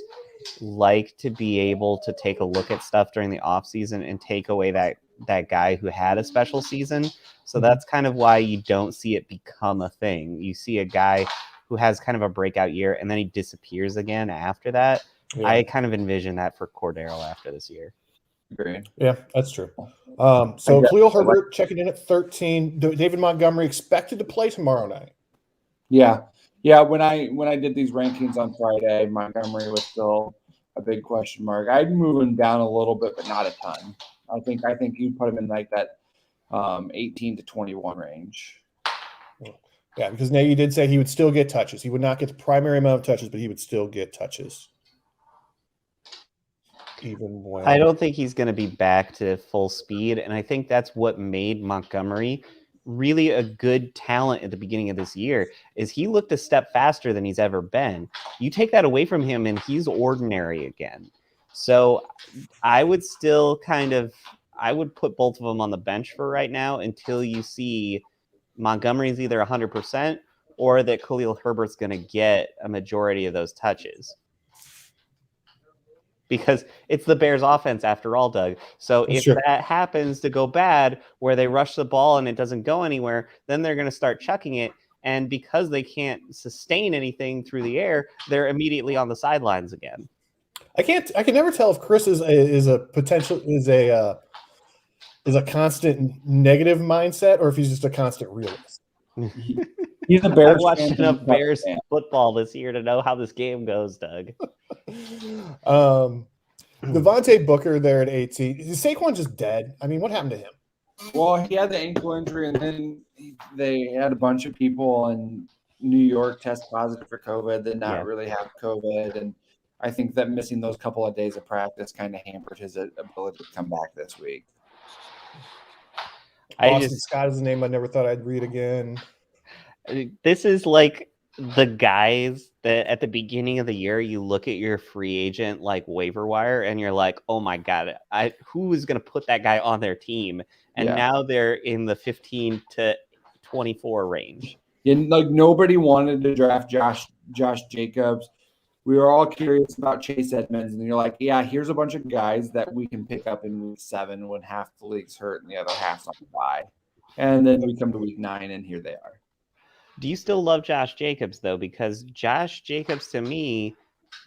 [SPEAKER 3] like to be able to take a look at stuff during the offseason and take away that guy who had a special season. So that's kind of why you don't see it become a thing. You see a guy who has kind of a breakout year and then he disappears again after that. Yeah. I kind of envision that for Cordero after this year.
[SPEAKER 2] Agreed.
[SPEAKER 1] Yeah, that's true. So Khalil Herbert checking in at 13. David Montgomery expected to play tomorrow night.
[SPEAKER 2] Yeah. When I did these rankings on Friday, Montgomery was still a big question mark. I'd move him down a little bit, but not a ton. I think you put him in that 18 to 21 range.
[SPEAKER 1] Yeah, because Nagy did say he would still get touches. He would not get the primary amount of touches, but he would still get touches. Even when
[SPEAKER 3] I don't think he's going to be back to full speed, and I think that's what made Montgomery really a good talent at the beginning of this year. Is he looked a step faster than he's ever been. You take that away from him, and he's ordinary again. So I would still I would put both of them on the bench for right now until you see Montgomery's either 100% or that Khalil Herbert's going to get a majority of those touches. Because it's the Bears offense after all, Doug. So if that happens to go bad where they rush the ball and it doesn't go anywhere, then they're going to start chucking it. And because they can't sustain anything through the air, they're immediately on the sidelines again.
[SPEAKER 1] I can never tell if Chris is a constant negative mindset or if he's just a constant realist.
[SPEAKER 2] He's a Bears.
[SPEAKER 3] I've watched enough Bears football this year to know how this game goes, Doug.
[SPEAKER 1] Devontae Booker there at 18. Is Saquon just dead? I mean, what happened to him?
[SPEAKER 2] Well, he had the ankle injury, and then they had a bunch of people in New York test positive for COVID, did not really have COVID. And I think that missing those couple of days of practice kind of hampered his ability to come back this week.
[SPEAKER 1] Boston Scott is a name I never thought I'd read again.
[SPEAKER 3] This is like the guys that at the beginning of the year you look at your free agent like waiver wire and you're like, oh my god, who is going to put that guy on their team? And now they're in the 15 to 24 range.
[SPEAKER 2] And like nobody wanted to draft Josh Jacobs. We were all curious about Chase Edmonds, and you're like, yeah, here's a bunch of guys that we can pick up in week 7 when half the league's hurt and the other half's on the bye. And then we come to week 9, and here they are.
[SPEAKER 3] Do you still love Josh Jacobs, though? Because Josh Jacobs, to me,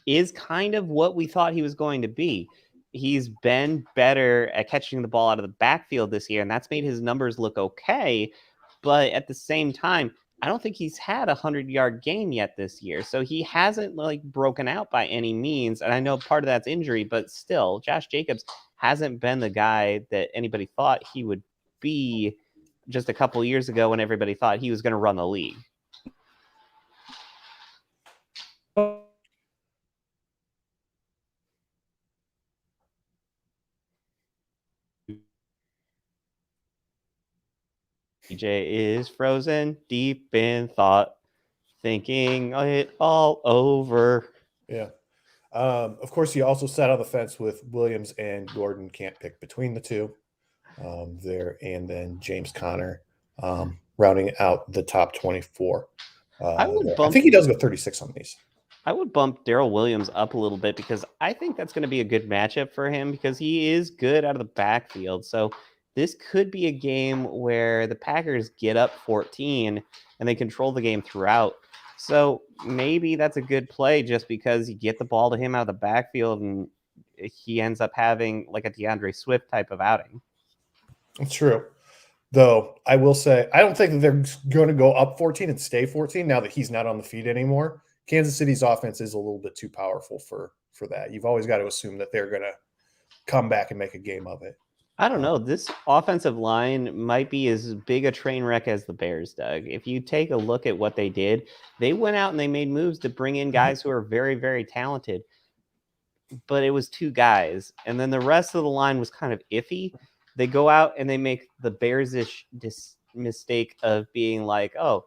[SPEAKER 3] is kind of what we thought he was going to be. He's been better at catching the ball out of the backfield this year, and that's made his numbers look okay. But at the same time, I don't think he's had a 100-yard game yet this year. So he hasn't like broken out by any means. And I know part of that's injury, but still, Josh Jacobs hasn't been the guy that anybody thought he would be just a couple years ago when everybody thought he was going to run the league. DJ is frozen deep in thought, thinking it all over.
[SPEAKER 1] Yeah. Of course, he also sat on the fence with Williams and Gordon. Can't pick between the two there. And then James Conner rounding out the top 24. I think he does go 36 on these.
[SPEAKER 3] I would bump Darrell Williams up a little bit because I think that's going to be a good matchup for him because he is good out of the backfield. So this could be a game where the Packers get up 14 and they control the game throughout. So maybe that's a good play just because you get the ball to him out of the backfield and he ends up having like a DeAndre Swift type of outing.
[SPEAKER 1] It's true. Though I will say, I don't think that they're going to go up 14 and stay 14 now that he's not on the feed anymore. Kansas City's offense is a little bit too powerful for that. You've always got to assume that they're going to come back and make a game of it.
[SPEAKER 3] I don't know. This offensive line might be as big a train wreck as the Bears, Doug. If you take a look at what they did, they went out and they made moves to bring in guys who are very, very talented. But it was 2 guys. And then the rest of the line was kind of iffy. They go out and they make the Bears-ish mistake of being like, oh,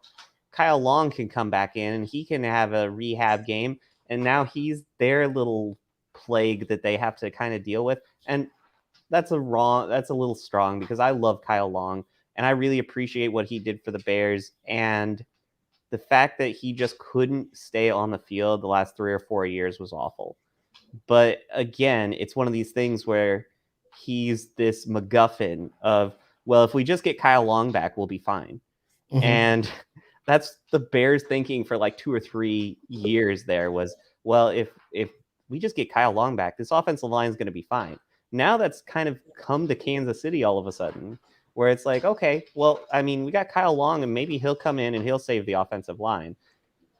[SPEAKER 3] Kyle Long can come back in and he can have a rehab game. And now he's their little plague that they have to kind of deal with. And that's a little strong because I love Kyle Long and I really appreciate what he did for the Bears. And the fact that he just couldn't stay on the field the last 3 or 4 years was awful. But again, it's one of these things where he's this MacGuffin of, well, if we just get Kyle Long back, we'll be fine. Mm-hmm. And that's the Bears thinking for like 2 or 3 years there was, well, if we just get Kyle Long back, this offensive line is going to be fine. Now that's kind of come to Kansas City all of a sudden, where it's like, okay, well, I mean, we got Kyle Long and maybe he'll come in and he'll save the offensive line.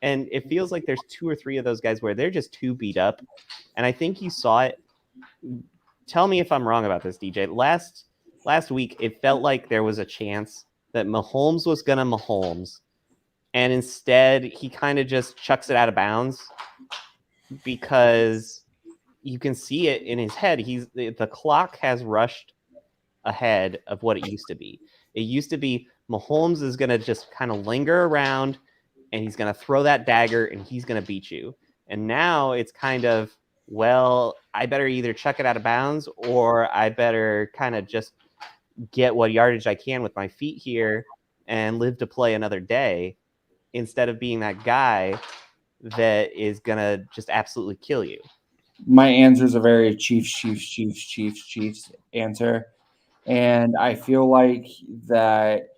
[SPEAKER 3] And it feels like there's 2 or 3 of those guys where they're just too beat up. And I think you saw it. Tell me if I'm wrong about this, DJ. Last week, it felt like there was a chance that Mahomes was going to Mahomes. And instead, he kind of just chucks it out of bounds because you can see it in his head. The clock has rushed ahead of what it used to be. It used to be Mahomes is going to just kind of linger around and he's going to throw that dagger and he's going to beat you. And now it's kind of, well, I better either chuck it out of bounds or I better kind of just get what yardage I can with my feet here and live to play another day instead of being that guy that is going to just absolutely kill you.
[SPEAKER 2] My answer is a very Chiefs answer. And I feel like that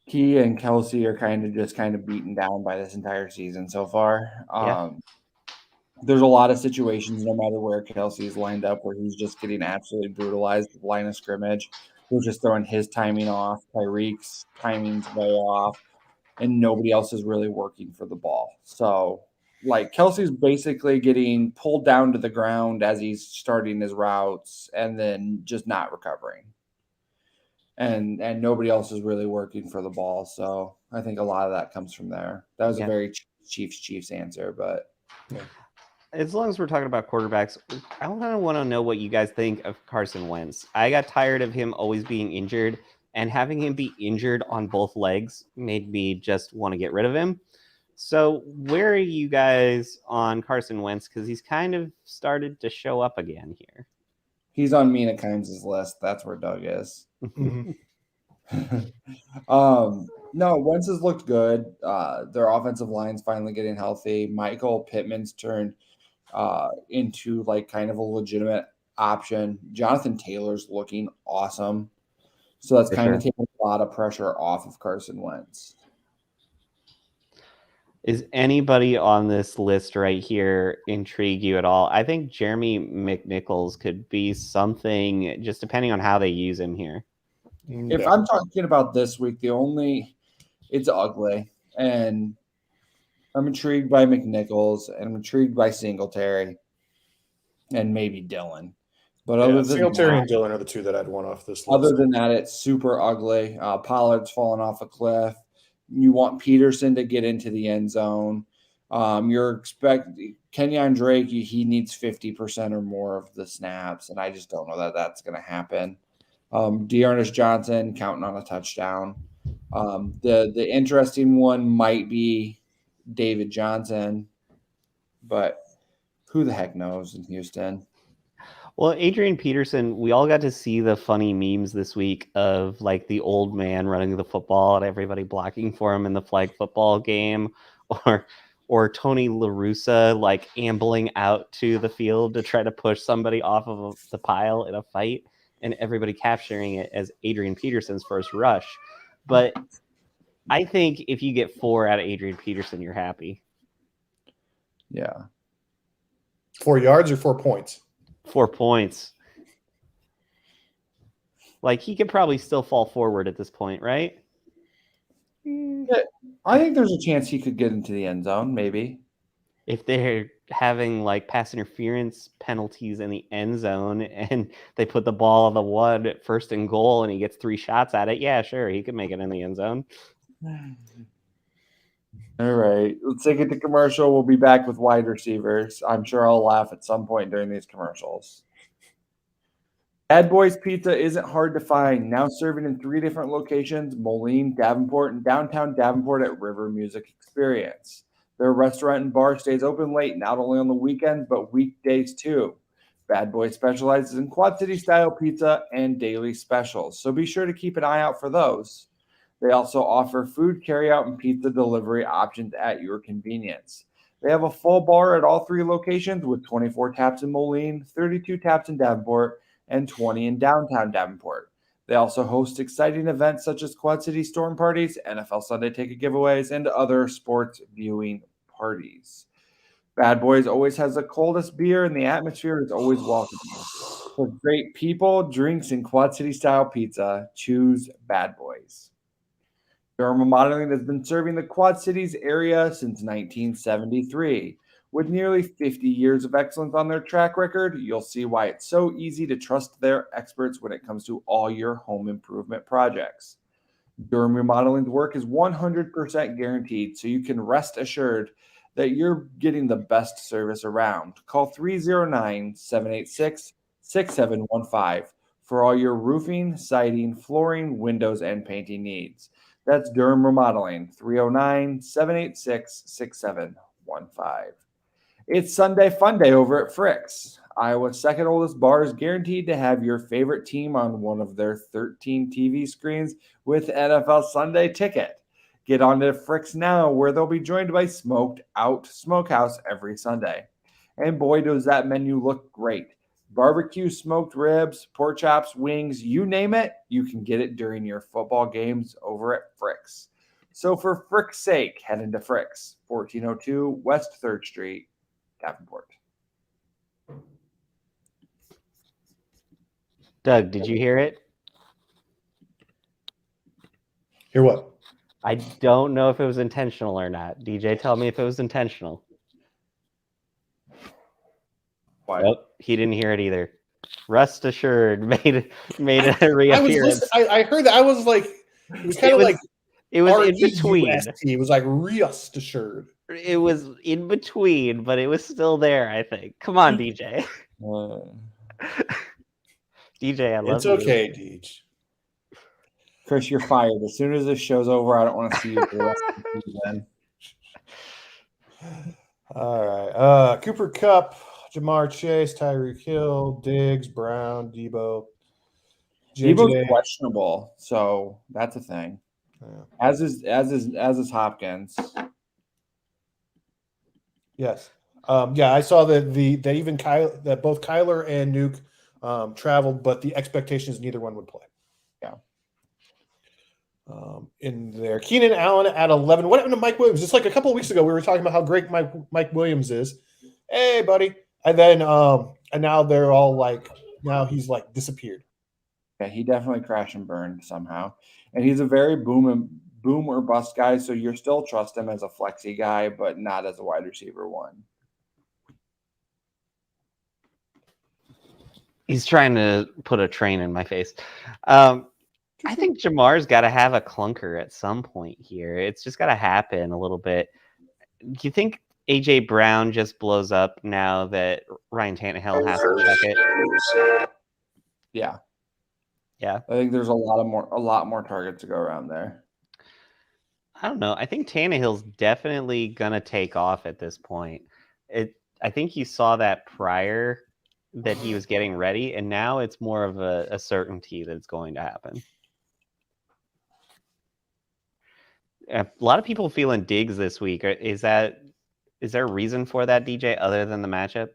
[SPEAKER 2] he and Kelsey are kind of beaten down by this entire season so far. There's a lot of situations, no matter where Kelsey's lined up, where he's just getting absolutely brutalized with line of scrimmage. We're just throwing his timing off. Tyreek's timing's way off. And nobody else is really working for the ball. So like Kelsey's basically getting pulled down to the ground as he's starting his routes and then just not recovering. And nobody else is really working for the ball. So I think a lot of that comes from there. That was a very Chiefs answer, but
[SPEAKER 3] as long as we're talking about quarterbacks, I want to know what you guys think of Carson Wentz. I got tired of him always being injured, and having him be injured on both legs made me just want to get rid of him. So where are you guys on Carson Wentz? Because he's kind of started to show up again here.
[SPEAKER 2] He's on Mina Kimes' list. That's where Doug is.
[SPEAKER 1] Mhm.
[SPEAKER 2] No, Wentz has looked good. Their offensive line's finally getting healthy. Michael Pittman's turned into like kind of a legitimate option. Jonathan Taylor's looking awesome. So that's kind of taking a lot of pressure off of Carson Wentz.
[SPEAKER 3] Is anybody on this list right here intrigue you at all? I think Jeremy McNichols could be something, just depending on how they use him here.
[SPEAKER 2] If I'm talking about this week, it's ugly. And I'm intrigued by McNichols, and I'm intrigued by Singletary, and maybe Dylan. But other than
[SPEAKER 1] Singletary
[SPEAKER 2] that,
[SPEAKER 1] and Dylan are the two that I'd want off this list.
[SPEAKER 2] Other than that, it's super ugly. Pollard's falling off a cliff. You want Peterson to get into the end zone. You're expecting Kenyon Drake. He needs 50% or more of the snaps, and I just don't know that that's going to happen. Dearness Johnson counting on a touchdown. The interesting one might be David Johnson, but who the heck knows in Houston?
[SPEAKER 3] Well, Adrian Peterson, we all got to see the funny memes this week of like the old man running the football and everybody blocking for him in the flag football game, or Tony La Russa like ambling out to the field to try to push somebody off of the pile in a fight, and everybody capturing it as Adrian Peterson's first rush. But I think if you get 4 out of Adrian Peterson, you're happy.
[SPEAKER 2] Yeah.
[SPEAKER 1] 4 yards or 4 points?
[SPEAKER 3] 4 points. Like, he could probably still fall forward at this point, right?
[SPEAKER 2] Yeah, I think there's a chance he could get into the end zone, maybe.
[SPEAKER 3] If they're having like pass interference penalties in the end zone and they put the ball on the 1 at 1st and goal and he gets 3 shots at it, yeah, sure, he could make it in the end zone.
[SPEAKER 2] All right, let's take it to commercial. We'll be back with wide receivers. I'm sure I'll laugh at some point during these commercials. Bad Boys Pizza isn't hard to find. Now serving in 3 different locations: Moline, Davenport, and downtown Davenport at River Music Experience. Their restaurant and bar stays open late, not only on the weekends, but weekdays too. Bad Boy specializes in Quad City style pizza and daily specials, so be sure to keep an eye out for those. They also offer food carryout and pizza delivery options at your convenience. They have a full bar at all 3 locations with 24 taps in Moline, 32 taps in Davenport, and 20 in downtown Davenport. They also host exciting events such as Quad City Storm Parties, NFL Sunday Ticket giveaways, and other sports viewing parties. Bad Boys always has the coldest beer, and the atmosphere is always welcoming. For great people, drinks, and Quad City style pizza, choose Bad Boys. Durham Remodeling has been serving the Quad Cities area since 1973. With nearly 50 years of excellence on their track record, you'll see why it's so easy to trust their experts when it comes to all your home improvement projects. Durham Remodeling's work is 100% guaranteed, so you can rest assured that you're getting the best service around. Call 309-786-6715 for all your roofing, siding, flooring, windows, and painting needs. That's Durham Remodeling, 309-786-6715. It's Sunday Fun Day over at Frick's. Iowa's second oldest bar is guaranteed to have your favorite team on one of their 13 TV screens with NFL Sunday Ticket. Get on to Frick's now, where they'll be joined by Smoked Out Smokehouse every Sunday. And boy, does that menu look great. Barbecue, smoked ribs, pork chops, wings, you name it, you can get it during your football games over at Frick's. So for Frick's sake, head into Frick's, 1402 West 3rd Street, Davenport.
[SPEAKER 3] Doug, did you hear it?
[SPEAKER 1] Hear what?
[SPEAKER 3] I don't know if it was intentional or not. DJ, tell me if it was intentional.
[SPEAKER 2] What?
[SPEAKER 3] Nope, he didn't hear it either. Rest assured made a reappearance.
[SPEAKER 1] I heard that. I was like, it was kind of like
[SPEAKER 3] it was in between.
[SPEAKER 1] R-E-U-S-T. It was like rest assured.
[SPEAKER 3] It was in between, but it was still there, I think. Come on, DJ. DJ, I love
[SPEAKER 1] It's
[SPEAKER 3] you.
[SPEAKER 1] okay, Deej.
[SPEAKER 2] Chris, you're fired. As soon as this show's over, I don't want to see you for the rest of the season.
[SPEAKER 1] All right. Cooper Kupp, Jamar Chase, Tyreek Hill, Diggs, Brown, Debo.
[SPEAKER 2] Debo's questionable, so that's a thing.
[SPEAKER 1] Yeah.
[SPEAKER 2] As is Hopkins.
[SPEAKER 1] Yes. I saw that that both Kyler and Nuke traveled, but the expectation is neither one would play.
[SPEAKER 2] Yeah.
[SPEAKER 1] In there, Keenan Allen at 11. What happened to Mike Williams? Just like a couple of weeks ago, we were talking about how great Mike Williams is. Hey, buddy. And then and now they're all like, now he's like disappeared.
[SPEAKER 2] Yeah, he definitely crashed and burned somehow. And he's a very boom or bust guy, so you're still trust him as a flexy guy, but not as a wide receiver one.
[SPEAKER 3] He's trying to put a train in my face. I think Jamar's got to have a clunker at some point here. It's just got to happen a little bit. Do you think AJ Brown just blows up now that Ryan Tannehill has to check it?
[SPEAKER 2] Yeah.
[SPEAKER 3] Yeah.
[SPEAKER 2] I think there's a lot more targets to go around there.
[SPEAKER 3] I don't know. I think Tannehill's definitely gonna take off at this point. I think you saw that prior that he was getting ready, and now it's more of a certainty that it's going to happen. A lot of people feeling Diggs this week. Is there a reason for that, DJ, other than the matchup?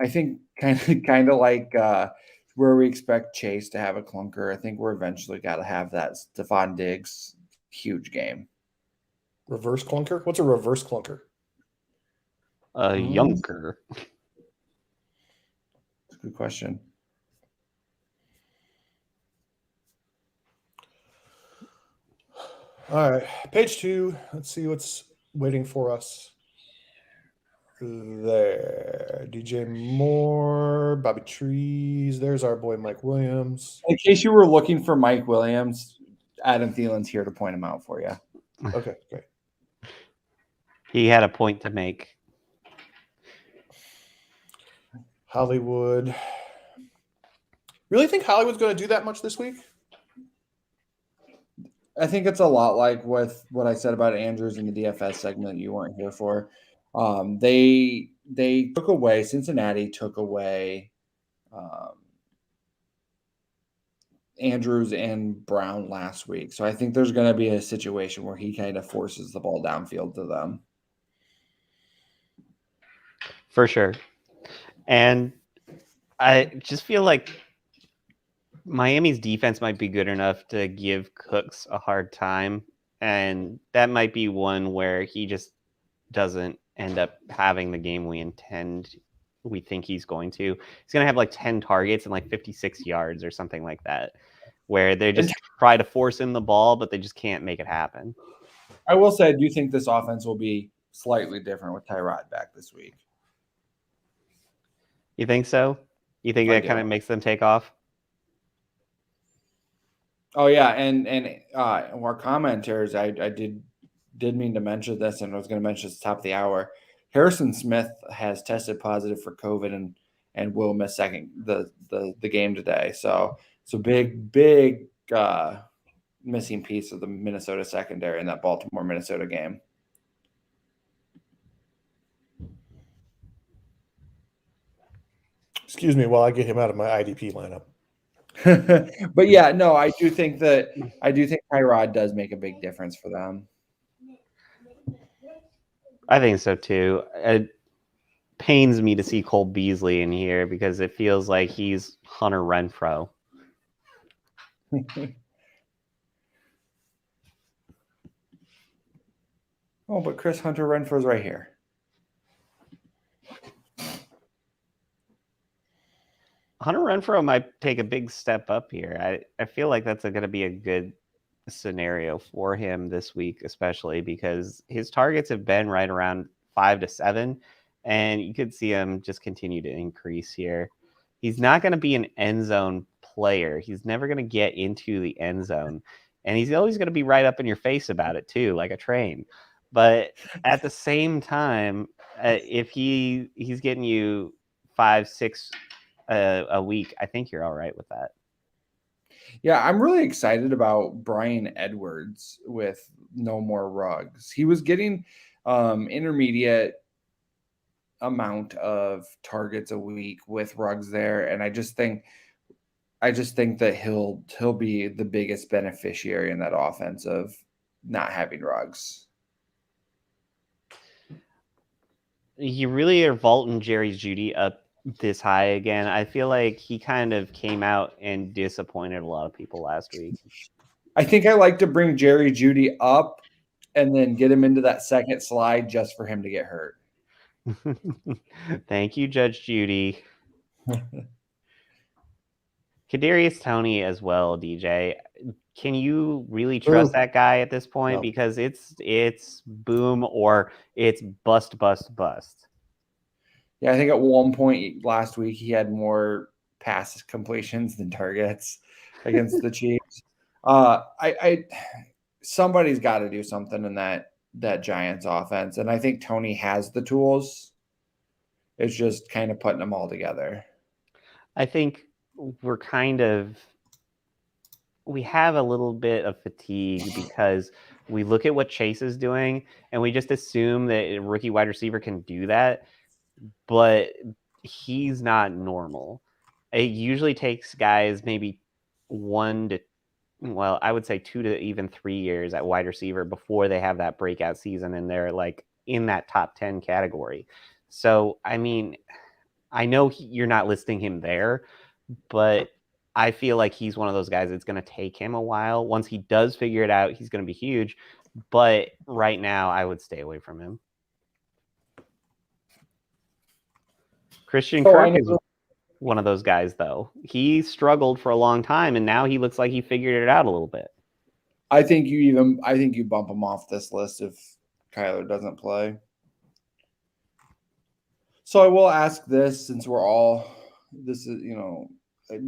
[SPEAKER 2] I think kind of like where we expect Chase to have a clunker. I think we're eventually got to have that Stephon Diggs huge game.
[SPEAKER 1] Reverse clunker? What's a reverse clunker?
[SPEAKER 3] A Yunker.
[SPEAKER 2] Good question.
[SPEAKER 1] All right, page 2. Let's see what's waiting for us there. DJ Moore, Bobby Trees. There's our boy Mike Williams.
[SPEAKER 2] In case you were looking for Mike Williams, Adam Thielen's here to point him out for you.
[SPEAKER 1] Okay, great.
[SPEAKER 3] He had a point to make.
[SPEAKER 1] Hollywood. Really think Hollywood's going to do that much this week?
[SPEAKER 2] I think it's a lot like with what I said about Andrews in the DFS segment you weren't here for. They took away, Cincinnati took away Andrews and Brown last week. So I think there's going to be a situation where he kind of forces the ball downfield to them.
[SPEAKER 3] For sure. And I just feel like Miami's defense might be good enough to give Cooks a hard time. And that might be one where he just doesn't end up having the game we think he's going to. He's going to have like 10 targets and like 56 yards or something like that, where they just try to force him the ball, but they just can't make it happen.
[SPEAKER 2] I will say, I do think this offense will be slightly different with Tyrod back this week.
[SPEAKER 3] You think so? You think that kind of makes them take off?
[SPEAKER 2] Oh yeah, and our commenters, I did mean to mention this, and I was going to mention this at the top of the hour. Harrison Smith has tested positive for COVID and will miss the game today. So it's a big missing piece of the Minnesota secondary in that Baltimore-Minnesota game.
[SPEAKER 1] Excuse me while I get him out of my IDP lineup.
[SPEAKER 2] But yeah, no, I do think Tyrod does make a big difference for them.
[SPEAKER 3] I think so too. It pains me to see Cole Beasley in here because it feels like he's Hunter Renfrow.
[SPEAKER 2] Oh, but Chris, Hunter Renfrow's right here.
[SPEAKER 3] Hunter Renfrow might take a big step up here. I feel like that's going to be a good scenario for him this week, especially because his targets have been right around 5 to 7, and you could see him just continue to increase here. He's not going to be an end zone player. He's never going to get into the end zone, and he's always going to be right up in your face about it too, like a train. But at the same time, if he's getting you 5, 6 a week, I think you're all right with that.
[SPEAKER 2] Yeah, I'm really excited about Brian Edwards with no more Ruggs. He was getting intermediate amount of targets a week with Ruggs there, and I just think that he'll be the biggest beneficiary in that offense of not having Ruggs.
[SPEAKER 3] You really are vaulting Jerry Jeudy up this high again. I feel like he kind of came out and disappointed a lot of people last week.
[SPEAKER 2] I think I like to bring Jerry Jeudy up and then get him into that second slide just for him to get hurt.
[SPEAKER 3] Thank you, Judge Judy. Kadarius Toney as well, DJ. Can you really trust that guy at this point?
[SPEAKER 1] No.
[SPEAKER 3] Because it's boom or it's bust, bust, bust.
[SPEAKER 2] Yeah, I think at one point last week he had more pass completions than targets against the Chiefs. Somebody's got to do something in that Giants offense, and I think Toney has the tools. It's just kind of putting them all together.
[SPEAKER 3] I think we have a little bit of fatigue because we look at what Chase is doing and we just assume that a rookie wide receiver can do that, but he's not normal. It usually takes guys maybe 1 to, well, I would say 2 to even 3 years at wide receiver before they have that breakout season and they're like in that top 10 category. So, I mean, I know you're not listing him there, but I feel like he's one of those guys that's going to take him a while. Once he does figure it out, he's going to be huge. But right now, I would stay away from him. Christian Kirk is one of those guys, though. He struggled for a long time, and now he looks like he figured it out a little bit.
[SPEAKER 2] I think you bump him off this list if Kyler doesn't play. So I will ask this, since this is,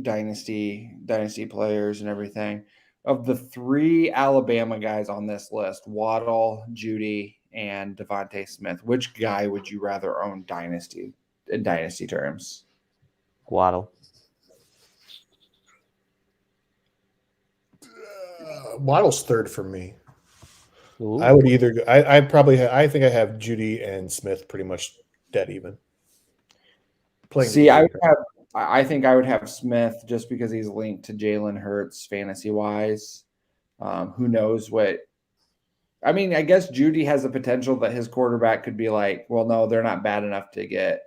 [SPEAKER 2] dynasty players and everything. Of the 3 Alabama guys on this list, Waddle, Jeudy, and Devontae Smith, which guy would you rather own in dynasty terms?
[SPEAKER 3] Waddle.
[SPEAKER 1] Waddle's third for me.
[SPEAKER 3] Ooh.
[SPEAKER 1] I would either. I think I have Jeudy and Smith pretty much dead even.
[SPEAKER 2] I think I would have Smith just because he's linked to Jalen Hurts fantasy wise. Who knows what? I mean, I guess Jeudy has the potential that his quarterback could be like, well, no, they're not bad enough to get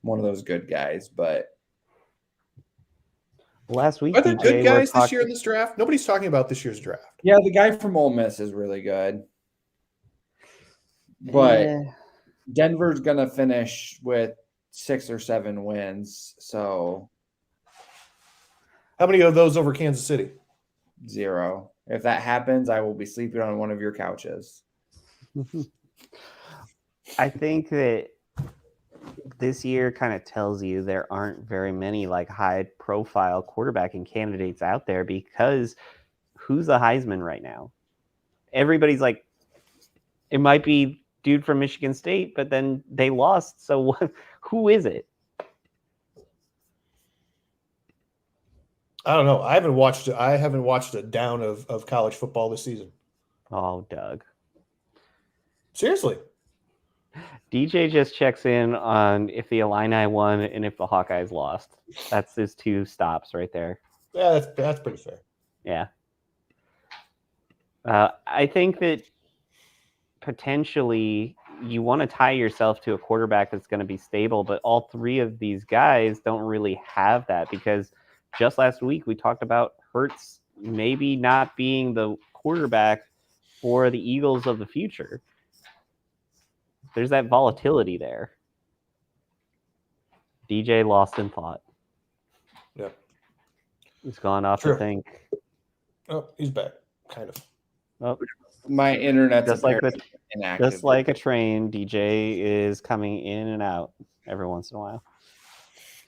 [SPEAKER 2] one of those good guys. But
[SPEAKER 3] last week,
[SPEAKER 1] are there good guys this year in this draft? Nobody's talking about this year's draft.
[SPEAKER 2] Yeah, the guy from Ole Miss is really good. But Denver's going to finish with 6 or 7 wins. So
[SPEAKER 1] how many of those over Kansas City?
[SPEAKER 2] 0. If that happens, I will be sleeping on one of your couches.
[SPEAKER 3] I think that this year kind of tells you there aren't very many like high profile quarterbacking candidates out there, because who's the Heisman right now? Everybody's like, it might be dude from Michigan State, but then they lost. So who is it?
[SPEAKER 1] I don't know. I haven't watched a down of college football this season.
[SPEAKER 3] Oh, Doug.
[SPEAKER 1] Seriously.
[SPEAKER 3] DJ just checks in on if the Illini won and if the Hawkeyes lost. That's his 2 stops right there.
[SPEAKER 1] Yeah, that's pretty fair.
[SPEAKER 3] Yeah. I think that potentially you want to tie yourself to a quarterback that's going to be stable, but all 3 of these guys don't really have that, because just last week we talked about Hurts maybe not being the quarterback for the Eagles of the future. There's that volatility there. DJ lost in thought.
[SPEAKER 1] Yep.
[SPEAKER 3] He's gone off to think.
[SPEAKER 1] Oh, he's back, kind of.
[SPEAKER 3] Oh,
[SPEAKER 2] My internet's
[SPEAKER 3] Just like
[SPEAKER 2] apparently inactive.
[SPEAKER 3] Just like a train, DJ is coming in and out every once in a while.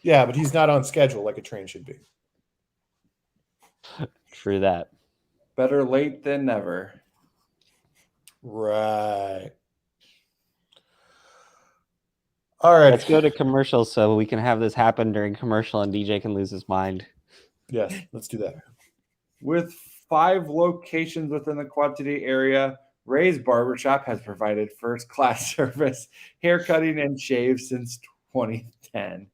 [SPEAKER 1] Yeah, but he's not on schedule like a train should be.
[SPEAKER 3] True that.
[SPEAKER 2] Better late than never.
[SPEAKER 1] Right. All right.
[SPEAKER 3] Let's go to commercials so we can have this happen during commercial and DJ can lose his mind.
[SPEAKER 1] Yes, let's do that.
[SPEAKER 2] With 5 locations within the Quad City area, Ray's Barbershop has provided first-class service, haircutting, and shave since 2010.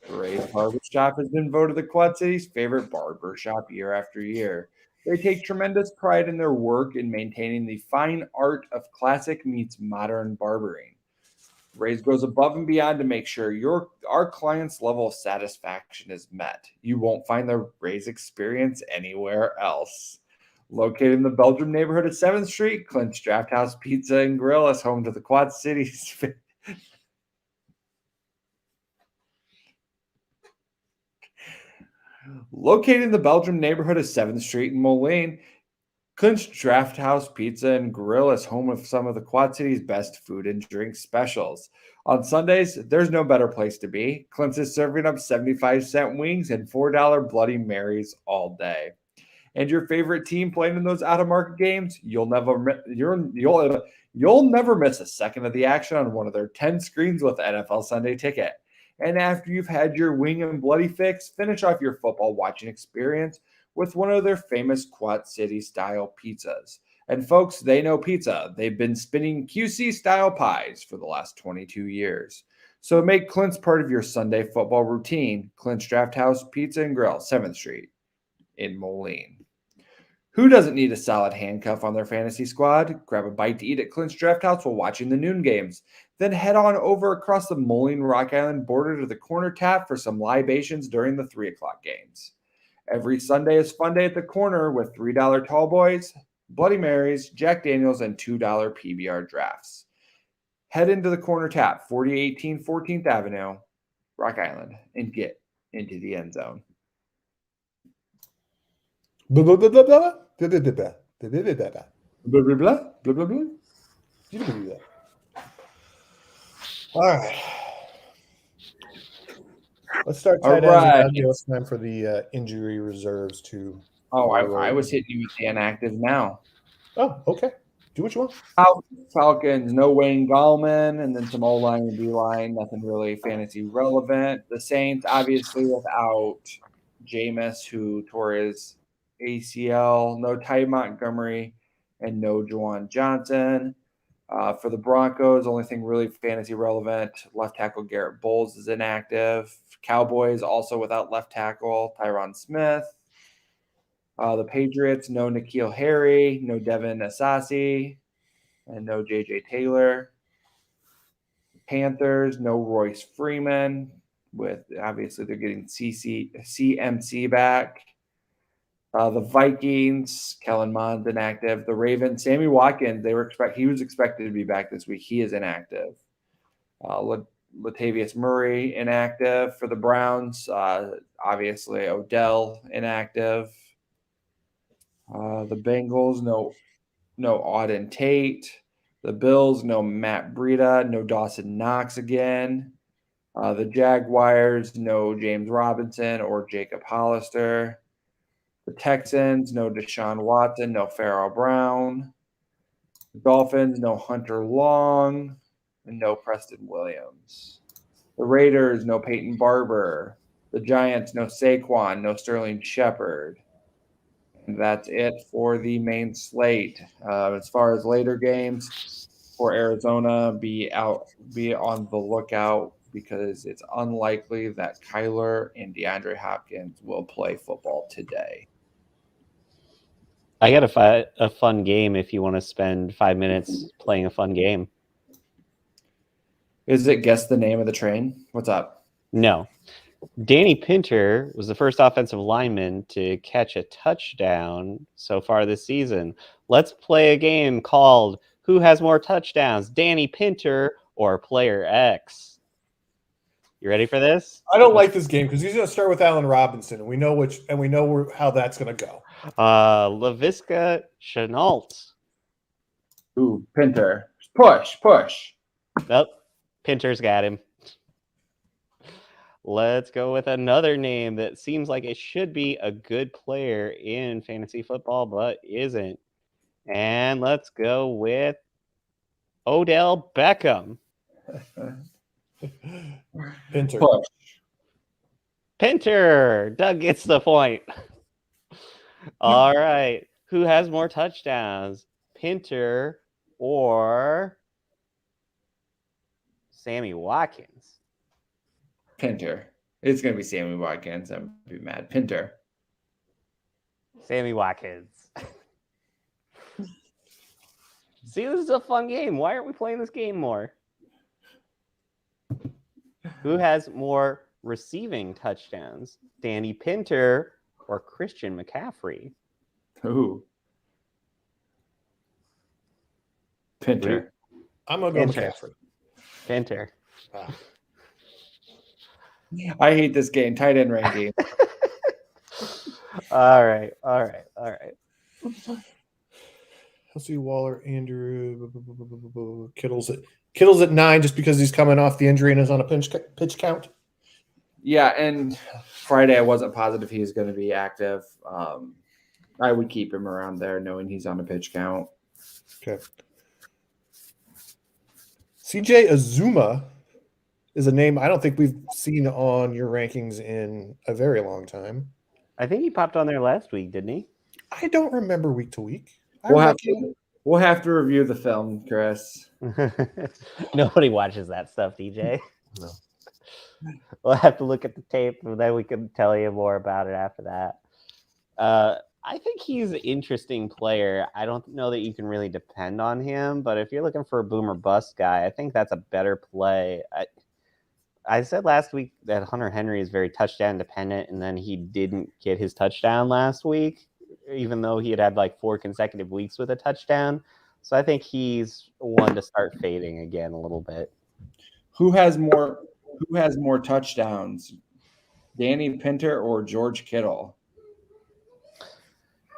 [SPEAKER 2] Ray's Barbershop has been voted the Quad City's favorite barbershop year after year. They take tremendous pride in their work in maintaining the fine art of classic meets modern barbering. Ray's goes above and beyond to make sure our client's level of satisfaction is met. You won't find the Ray's experience anywhere else. Located in the Belgium neighborhood of 7th Street, Clint's Draft House Pizza and Grill is home to the Quad Cities. Located in the Belgium neighborhood of 7th Street in Moline, Clint's Draft House Pizza and Grill is home of some of the Quad City's best food and drink specials. On Sundays, there's no better place to be. Clint's is serving up 75-cent wings and $4 Bloody Marys all day. And your favorite team playing in those out-of-market games, you'll never miss a second of the action on one of their 10 screens with NFL Sunday Ticket. And after you've had your wing and bloody fix, finish off your football watching experience with one of their famous Quad City style pizzas. And folks, they know pizza. They've been spinning QC style pies for the last 22 years. So make Clint's part of your Sunday football routine. Clint's Draft House Pizza and Grill, 7th Street in Moline. Who doesn't need a solid handcuff on their fantasy squad? Grab a bite to eat at Clint's Draft House while watching the noon games. Then head on over across the Moline Rock Island border to the Corner Tap for some libations during the 3 o'clock games. Every Sunday is fun day at the corner with $3 tall boys, Bloody Marys, Jack Daniels, and $2 PBR drafts. Head into the Corner Tap, 4018 14th Avenue, Rock Island, and get into the end zone.
[SPEAKER 1] Blah, blah, blah, blah, blah. Blah, blah, blah, blah. Blah, blah, blah, blah.
[SPEAKER 2] Blah, blah, blah, blah, blah, blah.
[SPEAKER 1] You can do that. All right. Let's start tight ends.
[SPEAKER 2] Right.
[SPEAKER 1] And now it's time for the injury reserves to.
[SPEAKER 2] Oh, I was hitting you with the inactive now.
[SPEAKER 1] Oh, okay. Do what you want.
[SPEAKER 2] Falcons, no Wayne Gallman, and then some O-line and D-line, nothing really fantasy relevant. The Saints, obviously without Jameis, who tore his ACL, no Ty Montgomery, and no Juwan Johnson. For the Broncos, only thing really fantasy relevant, left tackle Garrett Bowles is inactive. Cowboys also without left tackle Tyron Smith. The Patriots, no N'Keal Harry, no Devin Asasi, and no J.J. Taylor. Panthers, no Royce Freeman, with obviously they're getting CMC back. The Vikings, Kellen Mond's inactive. The Ravens, Sammy Watkins, he was expected to be back this week. He is inactive. Latavius Murray inactive for the Browns. Obviously Odell inactive. The Bengals, no Auden Tate. The Bills, no Matt Breida, no Dawson Knox again. The Jaguars, no James Robinson or Jacob Hollister. The Texans, no Deshaun Watson, no Pharaoh Brown. The Dolphins, no Hunter Long, and no Preston Williams. The Raiders, no Peyton Barber. The Giants, no Saquon, no Sterling Shepard. And that's it for the main slate. As far as later games for Arizona, be on the lookout because it's unlikely that Kyler and DeAndre Hopkins will play football today.
[SPEAKER 3] I got a fun game if you want to spend 5 minutes playing a fun game.
[SPEAKER 2] Is it guess the name of the train? What's up?
[SPEAKER 3] No. Danny Pinter was the first offensive lineman to catch a touchdown so far this season. Let's play a game called Who Has More Touchdowns, Danny Pinter or Player X? You ready for this?
[SPEAKER 1] I don't like this game because he's going to start with Allen Robinson, and we know how that's going to go.
[SPEAKER 3] LaVisca Chenault.
[SPEAKER 2] Ooh, Pinter. Push.
[SPEAKER 3] Nope. Pinter's got him. Let's go with another name that seems like it should be a good player in fantasy football, but isn't. And let's go with Odell Beckham.
[SPEAKER 1] Pinter.
[SPEAKER 2] Push.
[SPEAKER 3] Pinter. Doug gets the point. All right. Who has more touchdowns? Pinter or Sammy Watkins?
[SPEAKER 2] Pinter. It's going to be Sammy Watkins. I'm going to be mad. Pinter.
[SPEAKER 3] Sammy Watkins. See, this is a fun game. Why aren't we playing this game more? Who has more receiving touchdowns? Danny Pinter or Christian McCaffrey?
[SPEAKER 2] Ooh. Pinter.
[SPEAKER 1] I'm going to go
[SPEAKER 3] Pinter.
[SPEAKER 1] McCaffrey.
[SPEAKER 3] Pinter.
[SPEAKER 1] Ah.
[SPEAKER 2] I hate this game. Tight end ranking.
[SPEAKER 3] All right.
[SPEAKER 1] Let's see, Waller, Andrew, Kittle's at 9 just because he's coming off the injury and is on a pitch count.
[SPEAKER 2] Yeah, and Friday I wasn't positive he was going to be active. I would keep him around there knowing he's on a pitch count.
[SPEAKER 1] Okay. CJ Azuma is a name I don't think we've seen on your rankings in a very long time.
[SPEAKER 3] I think he popped on there last week, didn't he?
[SPEAKER 1] I don't remember week to week.
[SPEAKER 2] We'll have to review the film, Chris.
[SPEAKER 3] Nobody watches that stuff, DJ.
[SPEAKER 1] No.
[SPEAKER 3] We'll have to look at the tape, and then we can tell you more about it after that. I think he's an interesting player. I don't know that you can really depend on him, but if you're looking for a boom or bust guy, I think that's a better play. I said last week that Hunter Henry is very touchdown dependent, and then he didn't get his touchdown last week, even though he had like 4 consecutive weeks with a touchdown. So I think he's one to start fading again a little bit.
[SPEAKER 2] Who has more touchdowns? Danny Pinter or George Kittle?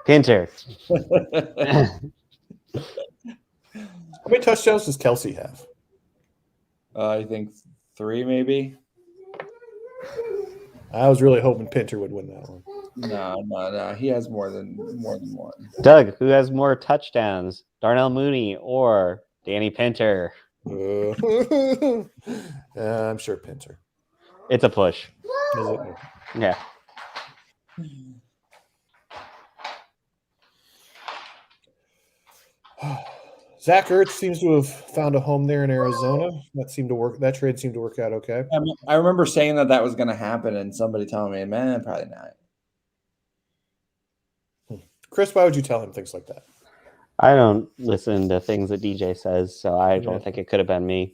[SPEAKER 3] Pinter.
[SPEAKER 1] How many touchdowns does Kelsey have?
[SPEAKER 2] I think 3 maybe.
[SPEAKER 1] I was really hoping Pinter would win that one.
[SPEAKER 2] No. He has more than one.
[SPEAKER 3] Doug, who has more touchdowns? Darnell Mooney or Danny Pinter?
[SPEAKER 1] I'm sure Pinter.
[SPEAKER 3] It's a push.
[SPEAKER 1] Is it?
[SPEAKER 3] Yeah.
[SPEAKER 1] Zach Ertz seems to have found a home there in Arizona. That trade seemed to work out okay.
[SPEAKER 2] I remember saying that was going to happen, and somebody telling me, "Man, probably not."
[SPEAKER 1] Chris, why would you tell him things like that?
[SPEAKER 3] I don't listen to things that DJ says, so I don't think it could have been me.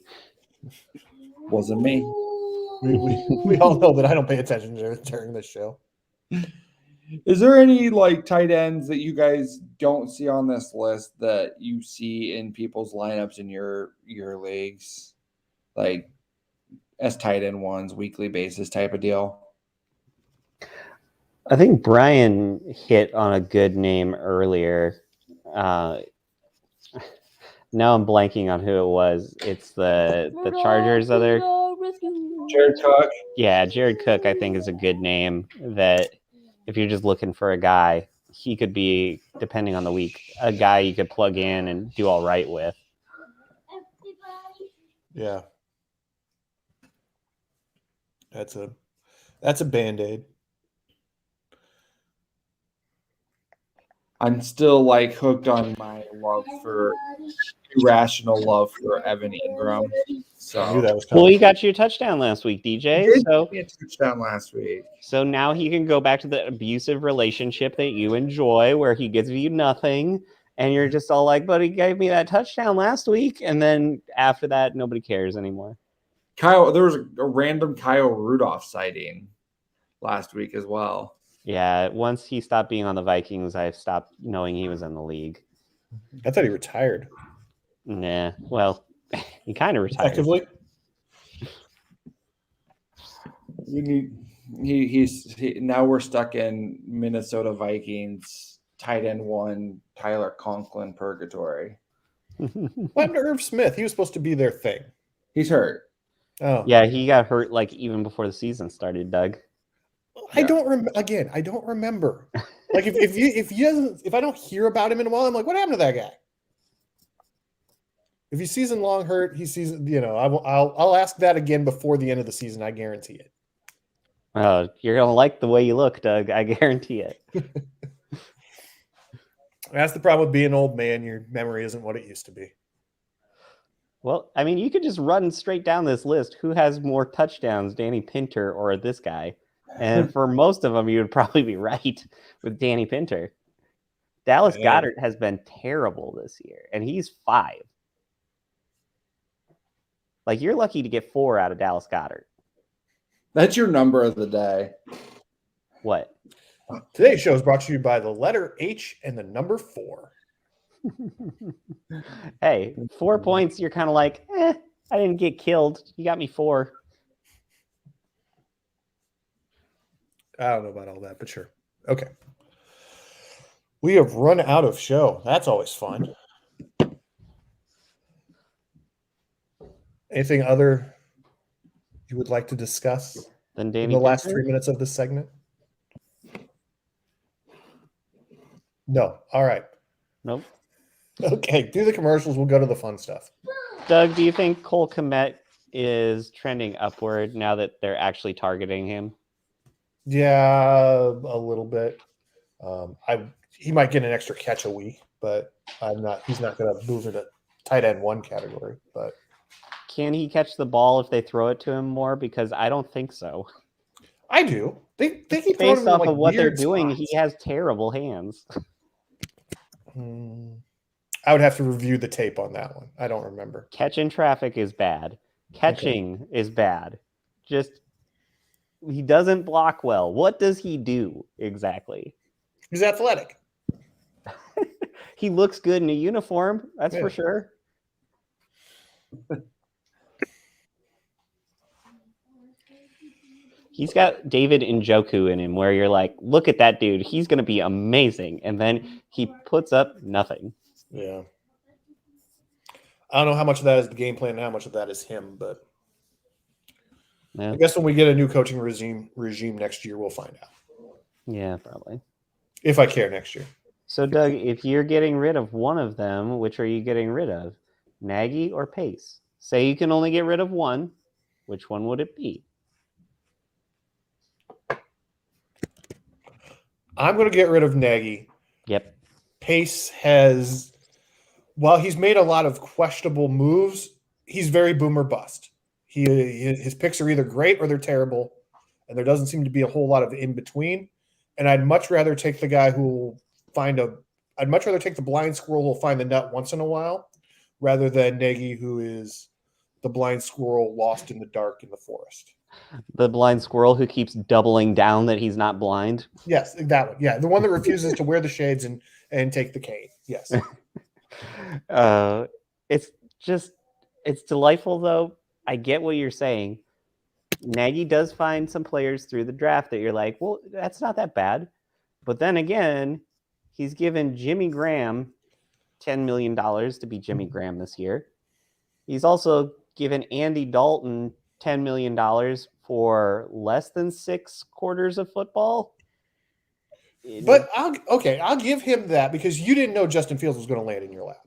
[SPEAKER 2] Wasn't me.
[SPEAKER 1] We all know that I don't pay attention during this show.
[SPEAKER 2] Is there any like tight ends that you guys don't see on this list that you see in people's lineups in your leagues, like as tight end ones, weekly basis type of deal?
[SPEAKER 3] I think Brian hit on a good name earlier. Now I'm blanking on who it was. It's the Chargers other.
[SPEAKER 2] Jared Cook.
[SPEAKER 3] Yeah, Jared Cook, I think, is a good name that if you're just looking for a guy, he could be, depending on the week, a guy you could plug in and do all right with.
[SPEAKER 1] Yeah. That's a Band-Aid.
[SPEAKER 2] I'm still like hooked on my irrational love for Evan Ingram. So
[SPEAKER 1] I knew that was coming.
[SPEAKER 3] Well, he got you a touchdown last week, DJ.
[SPEAKER 2] He
[SPEAKER 3] So
[SPEAKER 2] got me a touchdown last week.
[SPEAKER 3] So now he can go back to the abusive relationship that you enjoy where he gives you nothing and you're just all like, but he gave me that touchdown last week. And then after that, nobody cares anymore.
[SPEAKER 2] There was a random Kyle Rudolph sighting last week as well.
[SPEAKER 3] Yeah, once he stopped being on the Vikings, I stopped knowing he was in the league.
[SPEAKER 1] I thought he retired.
[SPEAKER 3] Nah, well, he kind of retired.
[SPEAKER 1] Effectively.
[SPEAKER 2] Now we're stuck in Minnesota Vikings tight end 1 Tyler Conklin purgatory.
[SPEAKER 1] What happened to Irv Smith? He was supposed to be their thing.
[SPEAKER 2] He's hurt.
[SPEAKER 1] Oh,
[SPEAKER 3] Yeah, he got hurt like even before the season started, Doug.
[SPEAKER 1] I don't remember. Again, I don't remember. Like if I don't hear about him in a while, I'm like, what happened to that guy? If he's season long hurt, I'll ask that again before the end of the season. I guarantee it.
[SPEAKER 3] You're gonna like the way you look, Doug. I guarantee it.
[SPEAKER 1] That's the problem with being an old man. Your memory isn't what it used to be.
[SPEAKER 3] Well, I mean, you could just run straight down this list. Who has more touchdowns, Danny Pinter or this guy? And for most of them, you would probably be right with Danny Pinter. Dallas Goedert has been terrible this year, and he's 5. Like, you're lucky to get 4 out of Dallas Goedert.
[SPEAKER 2] That's your number of the day.
[SPEAKER 3] What?
[SPEAKER 1] Today's show is brought to you by the letter H and the number 4.
[SPEAKER 3] Hey, 4 points, you're kind of like, I didn't get killed. You got me 4.
[SPEAKER 1] I don't know about all that, but sure. Okay. We have run out of show. That's always fun. Anything other you would like to discuss
[SPEAKER 3] Then
[SPEAKER 1] in
[SPEAKER 3] Danny
[SPEAKER 1] the last
[SPEAKER 3] Pinter?
[SPEAKER 1] 3 minutes of this segment? No. All right.
[SPEAKER 3] Nope.
[SPEAKER 1] Okay. Do the commercials. We'll go to the fun stuff.
[SPEAKER 3] Doug, do you think Cole Kmet is trending upward now that they're actually targeting him?
[SPEAKER 1] Yeah, a little bit. He might get an extra catch a week, but he's not going to move into tight end 1 category. But
[SPEAKER 3] can he catch the ball if they throw it to him more? Because I don't think so.
[SPEAKER 1] I do. They keep throwing
[SPEAKER 3] Based
[SPEAKER 1] him
[SPEAKER 3] off
[SPEAKER 1] like
[SPEAKER 3] of what they're
[SPEAKER 1] weird
[SPEAKER 3] doing,
[SPEAKER 1] spots.
[SPEAKER 3] he has terrible hands.
[SPEAKER 1] I would have to review the tape on that one. I don't remember.
[SPEAKER 3] Catching traffic is bad. Catching is bad. Just he doesn't block well. What does he do exactly?
[SPEAKER 1] He's athletic.
[SPEAKER 3] He looks good in a uniform, that's for sure. He's got David Njoku in him where you're like, look at that dude. He's going to be amazing. And then he puts up nothing.
[SPEAKER 1] Yeah. I don't know how much of that is the game plan and how much of that is him, but
[SPEAKER 3] Yeah.
[SPEAKER 1] I guess when we get a new coaching regime next year, we'll find out.
[SPEAKER 3] Yeah, probably.
[SPEAKER 1] If I care next year.
[SPEAKER 3] So, Doug, if you're getting rid of one of them, which are you getting rid of? Nagy or Pace? Say you can only get rid of one. Which one would it be?
[SPEAKER 1] I'm going to get rid of Nagy.
[SPEAKER 3] Yep.
[SPEAKER 1] Pace has, while he's made a lot of questionable moves, he's very boomer bust. His picks are either great or they're terrible, and there doesn't seem to be a whole lot of in between. And I'd much rather take the guy who will I'd much rather take the blind squirrel who will find the nut once in a while, rather than Nagy, who is the blind squirrel lost in the dark in the forest.
[SPEAKER 3] The blind squirrel who keeps doubling down that he's not blind.
[SPEAKER 1] Yes, that one. Yeah, the one that refuses to wear the shades and take the cane. Yes.
[SPEAKER 3] It's delightful, though. I get what you're saying. Nagy does find some players through the draft that you're like, well, that's not that bad. But then again, he's given Jimmy Graham $10 million to be Jimmy Graham this year. He's also given Andy Dalton $10 million for less than 6 quarters of football.
[SPEAKER 1] But I'll give him that because you didn't know Justin Fields was going to land in your lap.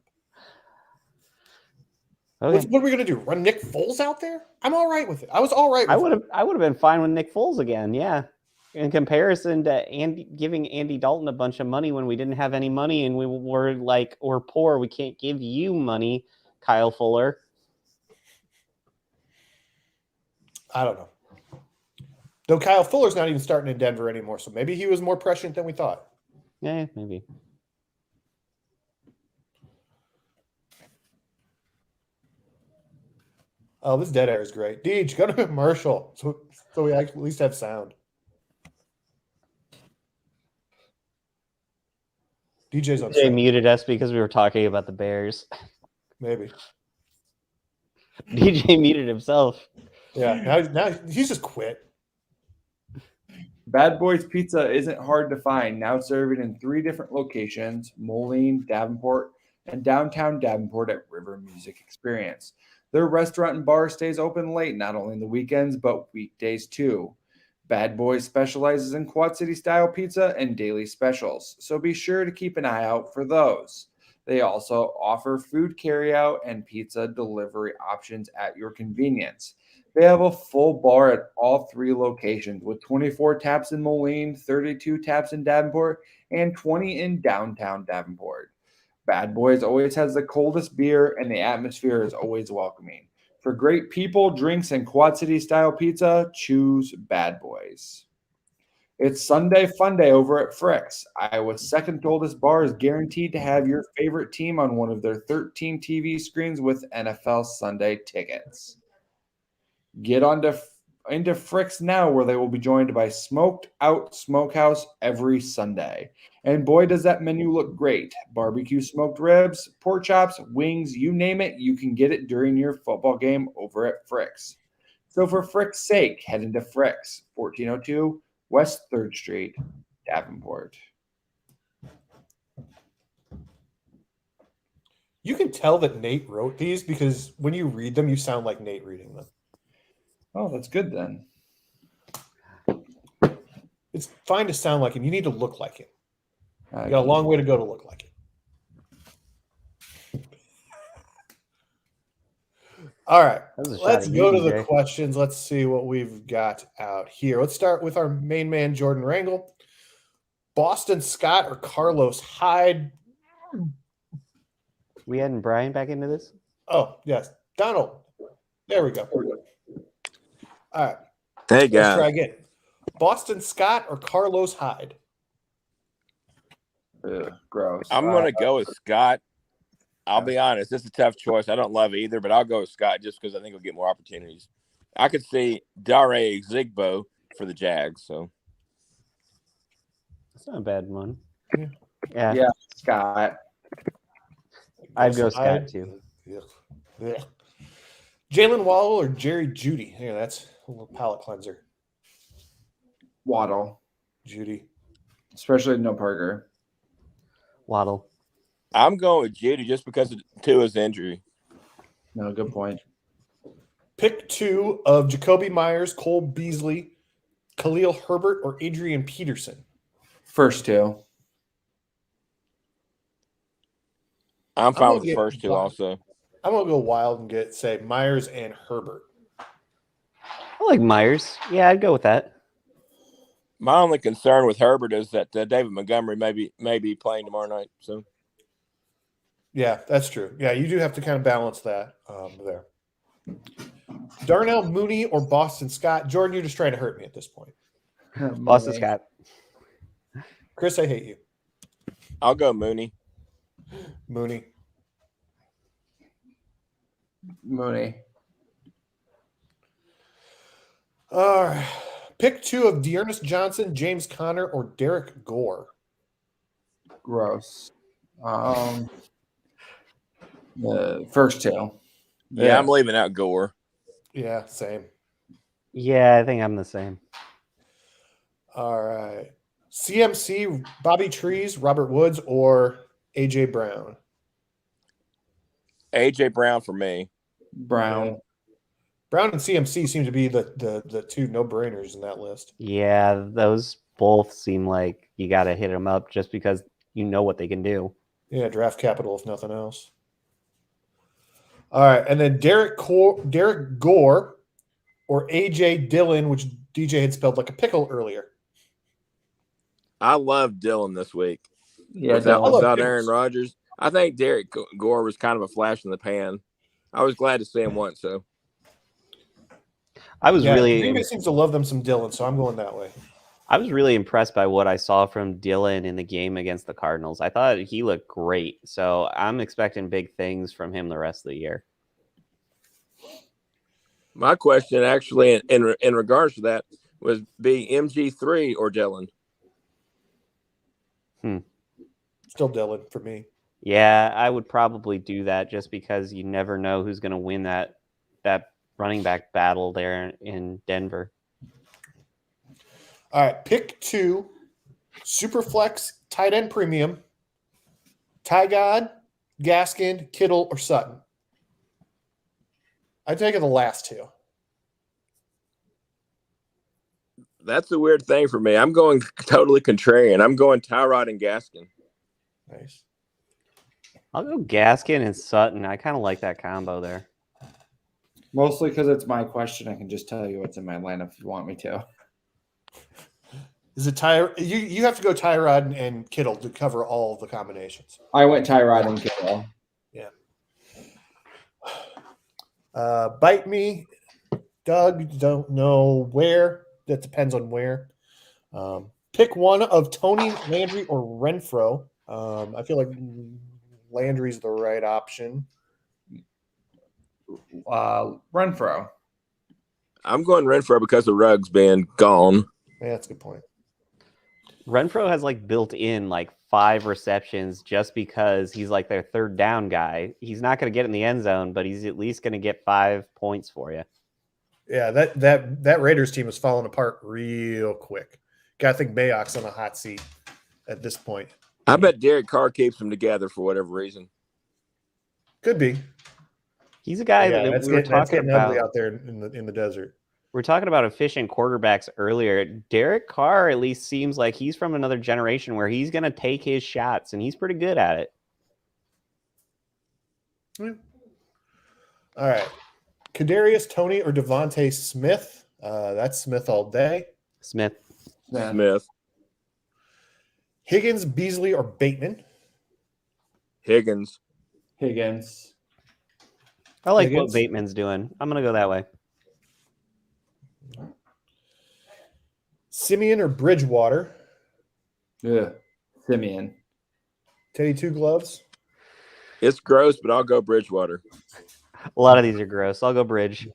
[SPEAKER 3] Okay.
[SPEAKER 1] What are we going to do? Run Nick Foles out there? I'm all right with it. I was all right with it.
[SPEAKER 3] I would have been fine with Nick Foles again, yeah. In comparison to giving Andy Dalton a bunch of money when we didn't have any money and we were like, we're poor, we can't give you money, Kyle Fuller.
[SPEAKER 1] I don't know. Though Kyle Fuller's not even starting in Denver anymore, so maybe he was more prescient than we thought.
[SPEAKER 3] Yeah, maybe.
[SPEAKER 1] Oh, this dead air is great. Deej, go to commercial so we at least have sound. DJ's on
[SPEAKER 3] DJ
[SPEAKER 1] set.
[SPEAKER 3] muted us because we were talking about the Bears.
[SPEAKER 1] Maybe.
[SPEAKER 3] DJ muted himself.
[SPEAKER 1] Yeah, now he's just quit.
[SPEAKER 2] Bad Boys Pizza isn't hard to find. Now serving in 3 different locations: Moline, Davenport, and downtown Davenport at River Music Experience. Their restaurant and bar stays open late, not only on the weekends, but weekdays too. Bad Boys specializes in Quad City style pizza and daily specials, so be sure to keep an eye out for those. They also offer food carryout and pizza delivery options at your convenience. They have a full bar at all 3 locations with 24 taps in Moline, 32 taps in Davenport, and 20 in downtown Davenport. Bad Boys always has the coldest beer, and the atmosphere is always welcoming. For great people, drinks, and Quad City style pizza, choose Bad Boys. It's Sunday Fun Day over at Frick's. Iowa's second oldest bar is guaranteed to have your favorite team on one of their 13 TV screens with NFL Sunday tickets. Get into Frick's now, where they will be joined by Smoked Out Smokehouse every Sunday. And boy, does that menu look great. Barbecue smoked ribs, pork chops, wings, you name it, you can get it during your football game over at Frick's. So for Frick's sake, head into Frick's, 1402 West 3rd Street, Davenport.
[SPEAKER 1] You can tell that Nate wrote these because when you read them, you sound like Nate reading them.
[SPEAKER 2] Oh, that's good then.
[SPEAKER 1] It's fine to sound like him. You need to look like him.
[SPEAKER 2] Uh,
[SPEAKER 1] You got a long way to go to look like him. All right.
[SPEAKER 3] That was a shot
[SPEAKER 1] Let's
[SPEAKER 3] at
[SPEAKER 1] go
[SPEAKER 3] you,
[SPEAKER 1] to the
[SPEAKER 3] DJ.
[SPEAKER 1] questions. Let's see what we've got out here. Let's start with our main man, Jordan Rangel. Boston Scott or Carlos Hyde?
[SPEAKER 3] We adding Brian back into this?
[SPEAKER 1] Oh, yes. Donald. There we go. All right.
[SPEAKER 4] Hey,
[SPEAKER 1] Let's try
[SPEAKER 4] guys.
[SPEAKER 1] again. Boston Scott or Carlos Hyde?
[SPEAKER 2] Gross.
[SPEAKER 4] I'm going to go with Scott. I'll be honest. It's a tough choice. I don't love either, but I'll go with Scott just because I think he'll get more opportunities. I could see Dare Zigbo for the Jags. So
[SPEAKER 3] That's not a bad one.
[SPEAKER 1] Yeah.
[SPEAKER 3] Yeah,
[SPEAKER 2] Scott.
[SPEAKER 3] I'd go
[SPEAKER 1] Hyde.
[SPEAKER 3] Scott too.
[SPEAKER 1] Yeah. Jalen Waddle or Jerry Judy? Yeah, that's a little palate cleanser.
[SPEAKER 2] Waddle.
[SPEAKER 1] Judy.
[SPEAKER 2] Especially no Parker.
[SPEAKER 3] Waddle.
[SPEAKER 4] I'm going with Judy just because of Tua's injury.
[SPEAKER 2] No, good point.
[SPEAKER 1] Pick 2 of Jacoby Myers, Cole Beasley, Khalil Herbert, or Adrian Peterson.
[SPEAKER 2] First 2.
[SPEAKER 4] I'm fine
[SPEAKER 1] gonna
[SPEAKER 4] with the
[SPEAKER 1] get
[SPEAKER 4] first 2
[SPEAKER 1] Waddle.
[SPEAKER 4] also.
[SPEAKER 1] I'm going to go wild and say Myers and Herbert.
[SPEAKER 3] I like Myers. Yeah, I'd go with that.
[SPEAKER 4] My only concern with Herbert is that David Montgomery may be playing tomorrow night. So
[SPEAKER 1] Yeah, that's true. Yeah, you do have to kind of balance that there. Darnell Mooney or Boston Scott? Jordan, you're just trying to hurt me at this point.
[SPEAKER 3] Boston Scott.
[SPEAKER 1] Chris, I hate you.
[SPEAKER 4] I'll go Mooney.
[SPEAKER 1] Mooney.
[SPEAKER 2] Mooney.
[SPEAKER 1] All right. Pick 2 of Dearness Johnson, James Conner, or Derek Gore.
[SPEAKER 2] Gross. The first 2.
[SPEAKER 4] Yeah, I'm leaving out Gore.
[SPEAKER 1] Yeah, same.
[SPEAKER 3] Yeah, I think I'm the same.
[SPEAKER 1] All right. CMC, Bobby Trees, Robert Woods, or AJ Brown?
[SPEAKER 4] AJ Brown for me.
[SPEAKER 2] Brown.
[SPEAKER 1] Brown and CMC seem to be the 2 no-brainers in that list.
[SPEAKER 3] Yeah, those both seem like you got to hit them up just because you know what they can do.
[SPEAKER 1] Yeah, draft capital if nothing else. All right, and then Derek Gore or AJ Dillon, which DJ had spelled like a pickle earlier.
[SPEAKER 4] I love Dylan this week.
[SPEAKER 2] Yeah,
[SPEAKER 4] without Aaron Rodgers. I think Derek Gore was kind of a flash in the pan. I was glad to see him once. So
[SPEAKER 3] I was
[SPEAKER 1] Green
[SPEAKER 3] really
[SPEAKER 1] Bay seems to love them some Dillon, so I'm going that way.
[SPEAKER 3] I was really impressed by what I saw from Dylan in the game against the Cardinals. I thought he looked great. So I'm expecting big things from him the rest of the year.
[SPEAKER 4] my question actually in regards to that was be MG3 or Dylan.
[SPEAKER 1] Still Dillon for me.
[SPEAKER 3] Yeah, I would probably do that just because you never know who's going to win that running back battle there in Denver.
[SPEAKER 1] All right, pick 2, Superflex tight end premium, Ty God, Gaskin, Kittle, or Sutton? I'd take the last two.
[SPEAKER 4] That's a weird thing for me. I'm going totally contrarian. I'm going Tyrod and Gaskin.
[SPEAKER 1] Nice.
[SPEAKER 3] I'll go Gaskin and Sutton. I kind of like that combo there.
[SPEAKER 2] Mostly because it's my question. I can just tell you what's in my lineup if you want me to.
[SPEAKER 1] Is it You have to go Tyrod and Kittle to cover all of the combinations.
[SPEAKER 2] I went Tyrod and Kittle.
[SPEAKER 1] Yeah. Bite me, Doug. Don't know where. That depends on where. Pick one of Tony, Landry, or Renfro. I feel like Landry's the right option.
[SPEAKER 2] Renfro.
[SPEAKER 4] I'm going Renfro because of Ruggs being gone.
[SPEAKER 1] Yeah, that's a good point.
[SPEAKER 3] Renfro has like built in like 5 receptions just because he's like their third down guy. He's not going to get in the end zone, but he's at least going to get 5 points for you.
[SPEAKER 1] Yeah, that Raiders team is falling apart real quick. Got to think Mayock's on a hot seat at this point.
[SPEAKER 4] I bet Derek Carr keeps them together for whatever reason.
[SPEAKER 1] Could be.
[SPEAKER 3] He's a guy that
[SPEAKER 1] that's
[SPEAKER 3] we were
[SPEAKER 1] getting
[SPEAKER 3] talking
[SPEAKER 1] ugly
[SPEAKER 3] about
[SPEAKER 1] out there in the desert.
[SPEAKER 3] We're talking about efficient quarterbacks earlier. Derek Carr at least seems like he's from another generation where he's going to take his shots, and he's pretty good at it.
[SPEAKER 1] Yeah. All right. Kadarius Toney or Devontae Smith? That's Smith all day.
[SPEAKER 3] Smith.
[SPEAKER 1] Higgins, Beasley, or Bateman?
[SPEAKER 4] Higgins.
[SPEAKER 3] I like
[SPEAKER 1] Higgins?
[SPEAKER 3] what Bateman's doing. I'm going to go that way.
[SPEAKER 1] Simeon or Bridgewater?
[SPEAKER 2] Yeah. Simeon.
[SPEAKER 1] Teddy Two Gloves?
[SPEAKER 4] It's gross, but I'll go Bridgewater.
[SPEAKER 3] A lot of these are gross. I'll go Bridge.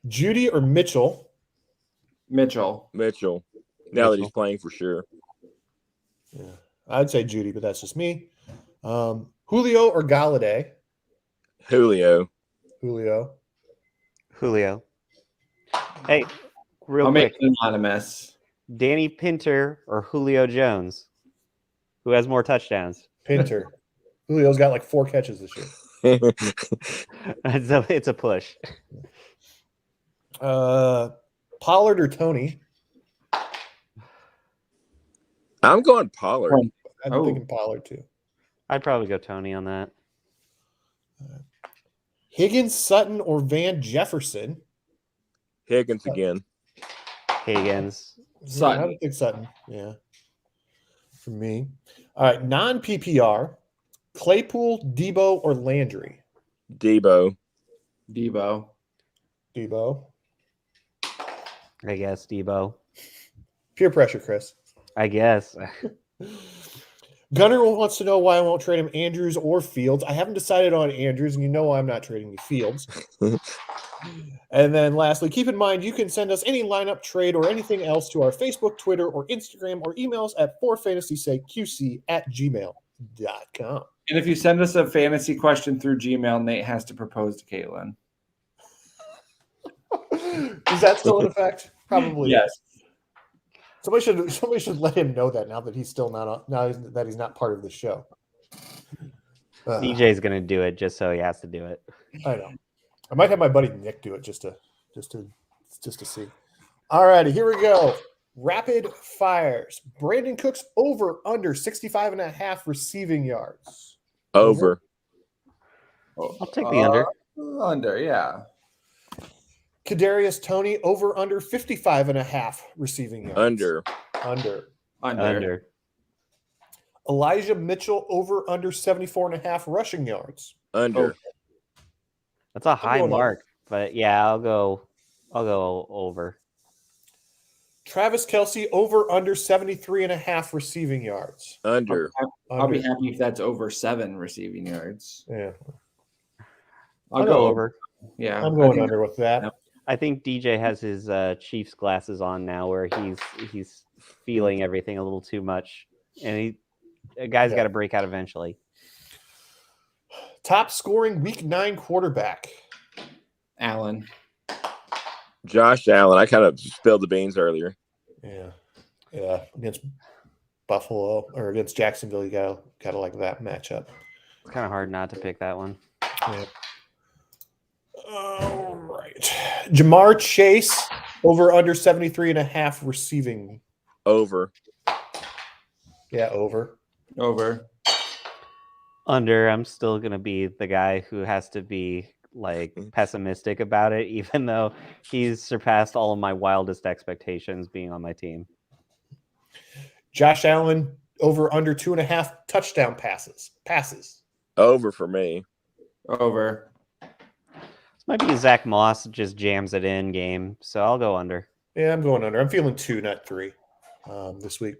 [SPEAKER 1] Judy or Mitchell?
[SPEAKER 2] Mitchell.
[SPEAKER 4] Now that he's playing for sure.
[SPEAKER 1] Yeah, I'd say Judy, but that's just me. Julio or Galladay?
[SPEAKER 4] Julio.
[SPEAKER 3] Hey, real
[SPEAKER 2] I'll
[SPEAKER 3] quick.
[SPEAKER 2] make it anonymous.
[SPEAKER 3] Danny Pinter or Julio Jones? Who has more touchdowns?
[SPEAKER 1] Pinter. Julio's got like 4 catches this year.
[SPEAKER 3] It's a push.
[SPEAKER 1] Pollard or Tony?
[SPEAKER 4] I'm going Pollard.
[SPEAKER 1] I'm thinking Pollard too.
[SPEAKER 3] I'd probably go Tony on that.
[SPEAKER 1] Higgins, Sutton, or Van Jefferson?
[SPEAKER 4] Higgins again.
[SPEAKER 3] Higgins.
[SPEAKER 2] Sutton.
[SPEAKER 1] I would think Sutton. Yeah. For me. All right. Non-PPR. Claypool, Debo, or Landry?
[SPEAKER 4] Debo.
[SPEAKER 1] Debo.
[SPEAKER 3] I guess Debo.
[SPEAKER 1] Peer pressure, Chris.
[SPEAKER 3] I guess.
[SPEAKER 1] Gunner wants to know why I won't trade him Andrews or Fields. I haven't decided on Andrews, and you know I'm not trading you Fields. And then lastly, keep in mind you can send us any lineup, trade, or anything else to our Facebook, Twitter, or Instagram, or email us at forfantasysakec@gmail.com.
[SPEAKER 2] And if you send us a fantasy question through Gmail, Nate has to propose to Caitlin.
[SPEAKER 1] Is that still in effect? Probably.
[SPEAKER 2] Yes.
[SPEAKER 1] Somebody should let him know that now that he's still not that he's not part of the show.
[SPEAKER 3] DJ's gonna do it just so he has to do it.
[SPEAKER 1] I know. I might have my buddy Nick do it just to see. All righty, here we go. Rapid fires. Brandon Cooks over under 65.5 receiving yards.
[SPEAKER 4] Over.
[SPEAKER 3] I'll take the under.
[SPEAKER 2] Under, yeah.
[SPEAKER 1] Kadarius Toney over under 55.5 receiving yards.
[SPEAKER 3] Under.
[SPEAKER 1] Elijah Mitchell over under 74.5 rushing yards.
[SPEAKER 4] Under.
[SPEAKER 3] That's a high
[SPEAKER 1] going
[SPEAKER 3] mark, but yeah, I'll go over.
[SPEAKER 1] Travis Kelce over under 73.5 receiving yards.
[SPEAKER 4] Under.
[SPEAKER 2] I'll be happy if that's over 7 receiving yards.
[SPEAKER 1] Yeah.
[SPEAKER 3] I'll go over.
[SPEAKER 2] Yeah.
[SPEAKER 1] I'm going under with that.
[SPEAKER 3] I think DJ has his Chiefs glasses on now, where he's feeling everything a little too much, and a guy's got to break out eventually.
[SPEAKER 1] Top scoring Week 9 quarterback.
[SPEAKER 2] Allen.
[SPEAKER 4] Josh Allen. I kind of spilled the beans earlier.
[SPEAKER 1] Yeah. Against Buffalo or against Jacksonville. You gotta like that matchup.
[SPEAKER 3] It's kind of hard not to pick that one.
[SPEAKER 1] Yeah. All right. Jamar Chase over under 73.5 receiving.
[SPEAKER 4] Over.
[SPEAKER 1] Yeah, over.
[SPEAKER 2] Over.
[SPEAKER 3] Under. I'm still gonna be the guy who has to be like pessimistic about it, even though he's surpassed all of my wildest expectations being on my team.
[SPEAKER 1] Josh Allen over under 2.5 touchdown passes.
[SPEAKER 4] Over for me.
[SPEAKER 2] Over.
[SPEAKER 3] This might be a Zach Moss just jams it in game, so I'll go under.
[SPEAKER 1] Yeah, I'm going under. I'm feeling 2, not 3 this week.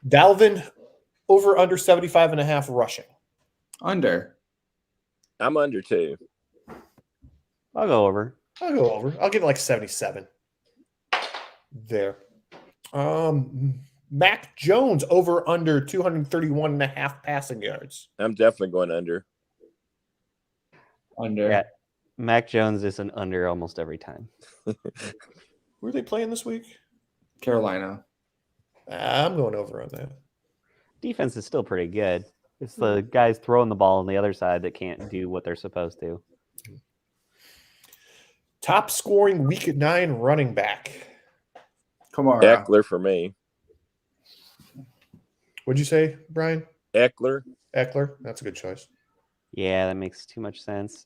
[SPEAKER 1] Dalvin over under 75.5 rushing.
[SPEAKER 2] Under.
[SPEAKER 4] I'm under 2.
[SPEAKER 3] I'll go over.
[SPEAKER 1] I'll go over. I'll give it like 77. There. Mac Jones over under 231.5 passing yards.
[SPEAKER 4] I'm definitely going under.
[SPEAKER 2] Under.
[SPEAKER 3] Yeah, Mac Jones is an under almost every time.
[SPEAKER 1] Who are they playing this week?
[SPEAKER 2] Carolina.
[SPEAKER 1] I'm going over on that.
[SPEAKER 3] Defense is still pretty good. It's the guys throwing the ball on the other side that can't do what they're supposed to.
[SPEAKER 1] Top scoring week 9 running back.
[SPEAKER 2] Kamara.
[SPEAKER 4] Eckler for me.
[SPEAKER 1] What'd you say, Brian?
[SPEAKER 4] Eckler.
[SPEAKER 1] Eckler. That's a good choice.
[SPEAKER 3] Yeah, that makes too much sense.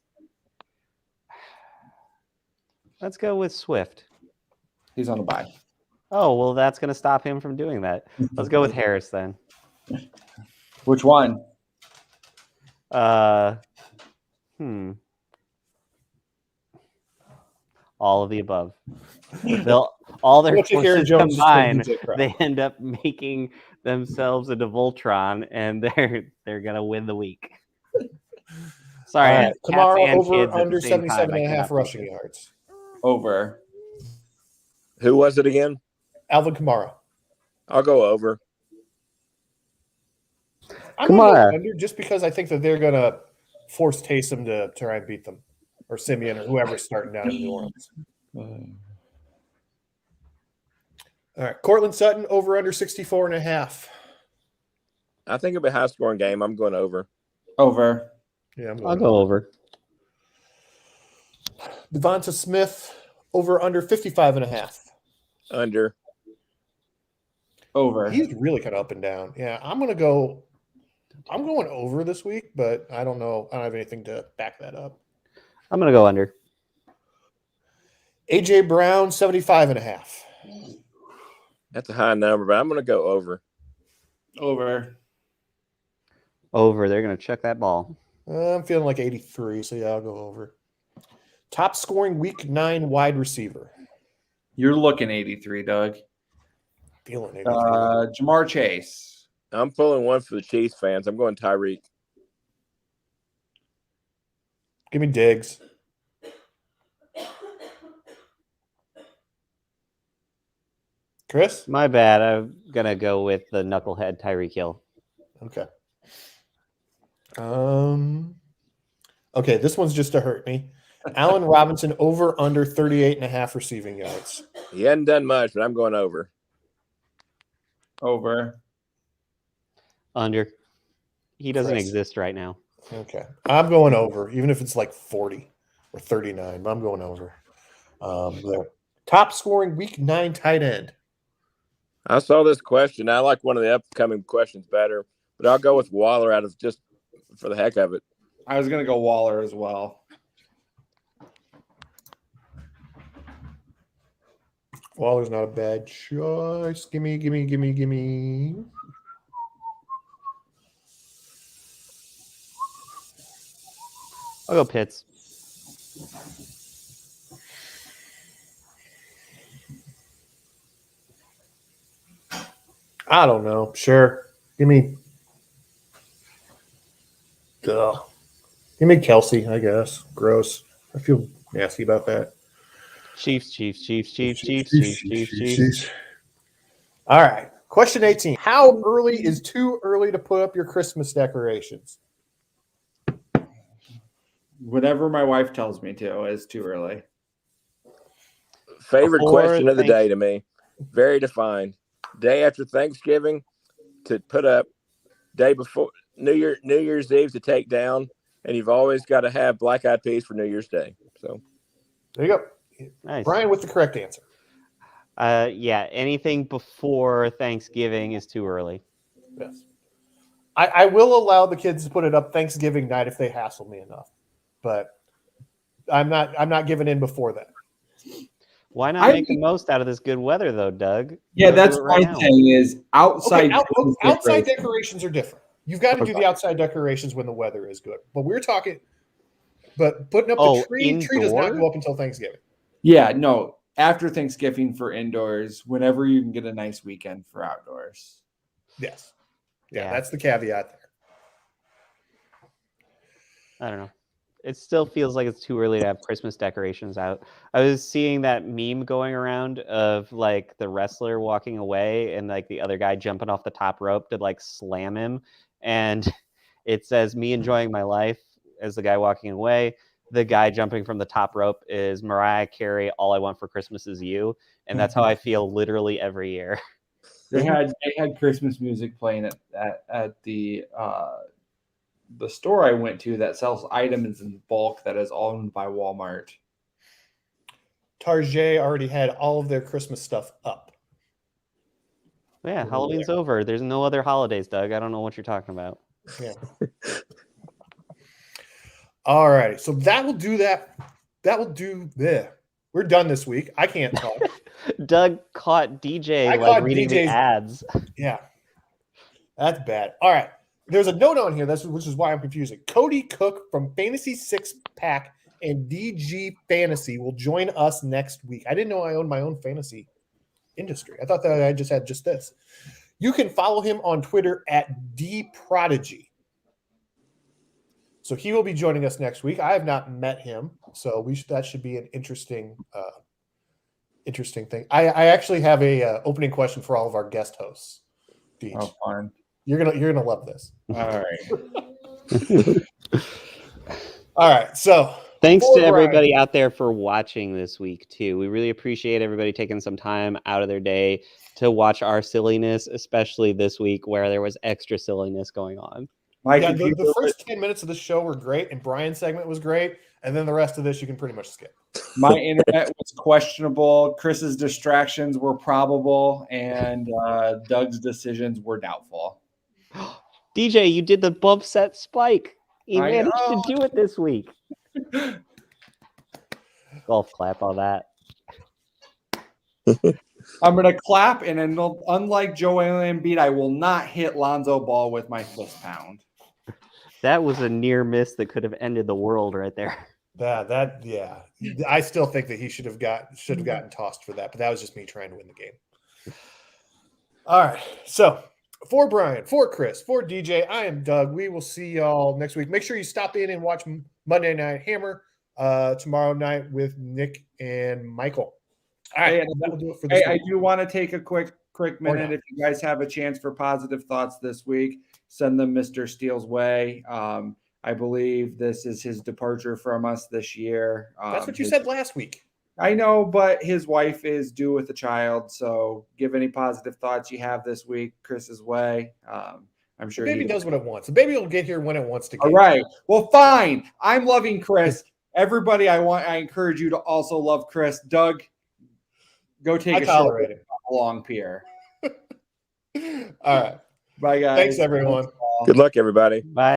[SPEAKER 3] Let's go with Swift.
[SPEAKER 2] He's on a bye.
[SPEAKER 3] Oh, well, that's going to stop him from doing that. Let's go with Harris then.
[SPEAKER 2] Which one?
[SPEAKER 3] All of the above. All their
[SPEAKER 1] What you hear,
[SPEAKER 3] forces
[SPEAKER 1] Jones, is
[SPEAKER 3] combined,
[SPEAKER 1] what you did, right?
[SPEAKER 3] they end up making themselves into Voltron, and they're gonna win the week. Sorry, I have cats
[SPEAKER 1] Kamara
[SPEAKER 3] and
[SPEAKER 1] over
[SPEAKER 3] kids at
[SPEAKER 1] under
[SPEAKER 3] the same time. I
[SPEAKER 1] 77.5
[SPEAKER 3] cannot
[SPEAKER 1] rushing
[SPEAKER 3] focus.
[SPEAKER 1] yards.
[SPEAKER 2] Over.
[SPEAKER 4] Who was it again?
[SPEAKER 1] Alvin Kamara.
[SPEAKER 4] I'll go over.
[SPEAKER 1] I'm going to
[SPEAKER 3] Kamara.
[SPEAKER 1] go under just because I think that they're going to force Taysom to try and beat them, or Simeon, or whoever's starting down in New Orleans. All right. Cortland Sutton over under 64.5.
[SPEAKER 4] I think it'll be a high scoring game. I'm going over.
[SPEAKER 2] Over.
[SPEAKER 1] Yeah, I'm going
[SPEAKER 3] I'll go over.
[SPEAKER 1] Devonta Smith over under 55.5.
[SPEAKER 4] Under.
[SPEAKER 2] Over.
[SPEAKER 1] He's really kind of up and down. Yeah, I'm going over this week, but I don't know. I don't have anything to back that up.
[SPEAKER 3] I'm gonna go under.
[SPEAKER 1] AJ Brown 75.5.
[SPEAKER 4] That's a high number, but I'm going to go over.
[SPEAKER 2] Over.
[SPEAKER 3] Over. They're gonna check that ball.
[SPEAKER 1] I'm feeling like 83, so yeah, I'll go over. Top scoring week 9 wide receiver.
[SPEAKER 2] You're looking 83, Doug.
[SPEAKER 1] Feeling 83.
[SPEAKER 2] Jamar Chase.
[SPEAKER 4] I'm pulling one for the Chiefs fans. I'm going Tyreek.
[SPEAKER 1] Give me Diggs. Chris?
[SPEAKER 3] My bad. I'm gonna go with the knucklehead Tyreek Hill.
[SPEAKER 1] Okay. Okay, this one's just to hurt me. Allen Robinson over under 38.5 receiving yards.
[SPEAKER 4] He hadn't done much, but I'm going over.
[SPEAKER 2] Over.
[SPEAKER 3] Under. He doesn't
[SPEAKER 1] Chris.
[SPEAKER 3] exist right now.
[SPEAKER 1] Okay. I'm going over, even if it's like 40 or 39, but I'm going over. There. Top scoring week 9 tight end.
[SPEAKER 4] I saw this question. I like one of the upcoming questions better, but I'll go with Waller out of just for the heck of it.
[SPEAKER 2] I was going to go Waller as well.
[SPEAKER 1] Waller's not a bad choice. Gimme.
[SPEAKER 3] I'll go Pitts.
[SPEAKER 1] I don't know. Sure. Give me Kelsey, I guess. Gross. I feel nasty about that.
[SPEAKER 3] Chiefs.
[SPEAKER 1] All right. Question 18. How early is too early to put up your Christmas decorations?
[SPEAKER 2] Whatever my wife tells me to is too early.
[SPEAKER 4] Favorite
[SPEAKER 3] Before
[SPEAKER 4] question of the day to me. Very defined. Day after Thanksgiving to put up, day before New Year's Eve to take down, and you've always got to have black eyed peas for New Year's Day. So
[SPEAKER 1] there you go.
[SPEAKER 3] Nice.
[SPEAKER 1] Brian with the correct answer.
[SPEAKER 3] Yeah, anything before Thanksgiving is too early.
[SPEAKER 1] Yes. I will allow the kids to put it up Thanksgiving night if they hassle me enough, but I'm not giving in before that.
[SPEAKER 3] Why not make the most out of this good weather, though, Doug?
[SPEAKER 2] Yeah,
[SPEAKER 3] Go
[SPEAKER 2] that's
[SPEAKER 3] do it right
[SPEAKER 2] my
[SPEAKER 3] now.
[SPEAKER 2] thing is outside.
[SPEAKER 1] Outside decorations are different. You've got to do the outside decorations when the weather is good. But we're talking, but putting up the tree does not go up until Thanksgiving.
[SPEAKER 2] Yeah, no, after Thanksgiving for indoors, whenever you can get a nice weekend for outdoors.
[SPEAKER 1] Yes. Yeah, that's the caveat there.
[SPEAKER 3] I don't know. It still feels like it's too early to have Christmas decorations out. I was seeing that meme going around of like the wrestler walking away and like the other guy jumping off the top rope to like slam him. And it says, "Me enjoying my life," as the guy walking away. The guy jumping from the top rope is Mariah Carey, "All I Want for Christmas Is You." And that's how I feel literally every year.
[SPEAKER 2] They had Christmas music playing at the store I went to that sells items in bulk that is owned by Walmart.
[SPEAKER 1] Target already had all of their Christmas stuff up.
[SPEAKER 3] Yeah, Halloween's over. There's no other holidays, Doug. I don't know what you're talking about.
[SPEAKER 1] Yeah. All right. So that will do that. That will do this. We're done this week. I can't talk.
[SPEAKER 3] Doug caught DJ reading the ads.
[SPEAKER 1] Yeah. That's bad. All right. There's a note on here, which is why I'm confusing. Cody Cook from Fantasy Six Pack and DG Fantasy will join us next week. I didn't know I owned my own fantasy industry. I thought that I just had just this. You can follow him on Twitter at DProdigy. So he will be joining us next week. I have not met him, so that should be an interesting thing. I actually have a opening question for all of our guest hosts. Deej.
[SPEAKER 2] Oh, fun.
[SPEAKER 1] You're gonna love this.
[SPEAKER 2] All right.
[SPEAKER 1] All right. So
[SPEAKER 3] thanks to everybody out there for watching this week too. We really appreciate everybody taking some time out of their day to watch our silliness, especially this week where there was extra silliness going on.
[SPEAKER 1] The first 10 minutes of the show were great, and Brian's segment was great, and then the rest of this you can pretty much skip.
[SPEAKER 2] My internet was questionable. Chris's distractions were probable, and Doug's decisions were doubtful.
[SPEAKER 3] DJ, you did the bump set spike. You managed to do it this week. Golf clap on that.
[SPEAKER 2] I'm going to clap, and unlike Joel Embiid, I will not hit Lonzo Ball with my fist pound.
[SPEAKER 3] That was a near miss that could have ended the world right there.
[SPEAKER 1] Yeah. I still think that he should have gotten tossed for that, but that was just me trying to win the game. All right. So for Brian, for Chris, for DJ, I am Doug. We will see y'all next week. Make sure you stop in and watch Monday Night Hammer tomorrow night with Nick and Michael. All right. That will do it for this week.
[SPEAKER 2] I do want to take a quick minute. If you guys have a chance for positive thoughts this week, send them Mr. Steele's way. I believe this is his departure from us this year.
[SPEAKER 1] That's what you said last week.
[SPEAKER 2] I know, but his wife is due with a child. So give any positive thoughts you have this week Chris's way. I'm sure
[SPEAKER 1] the baby does what it wants. The baby will get here when it wants to get
[SPEAKER 2] All right. Well, fine. I'm loving Chris. Everybody, I encourage you to also love Chris. Doug, go take a short along pier.
[SPEAKER 1] All right.
[SPEAKER 2] Bye, guys.
[SPEAKER 1] Thanks, everyone.
[SPEAKER 4] Good luck, everybody.
[SPEAKER 3] Bye.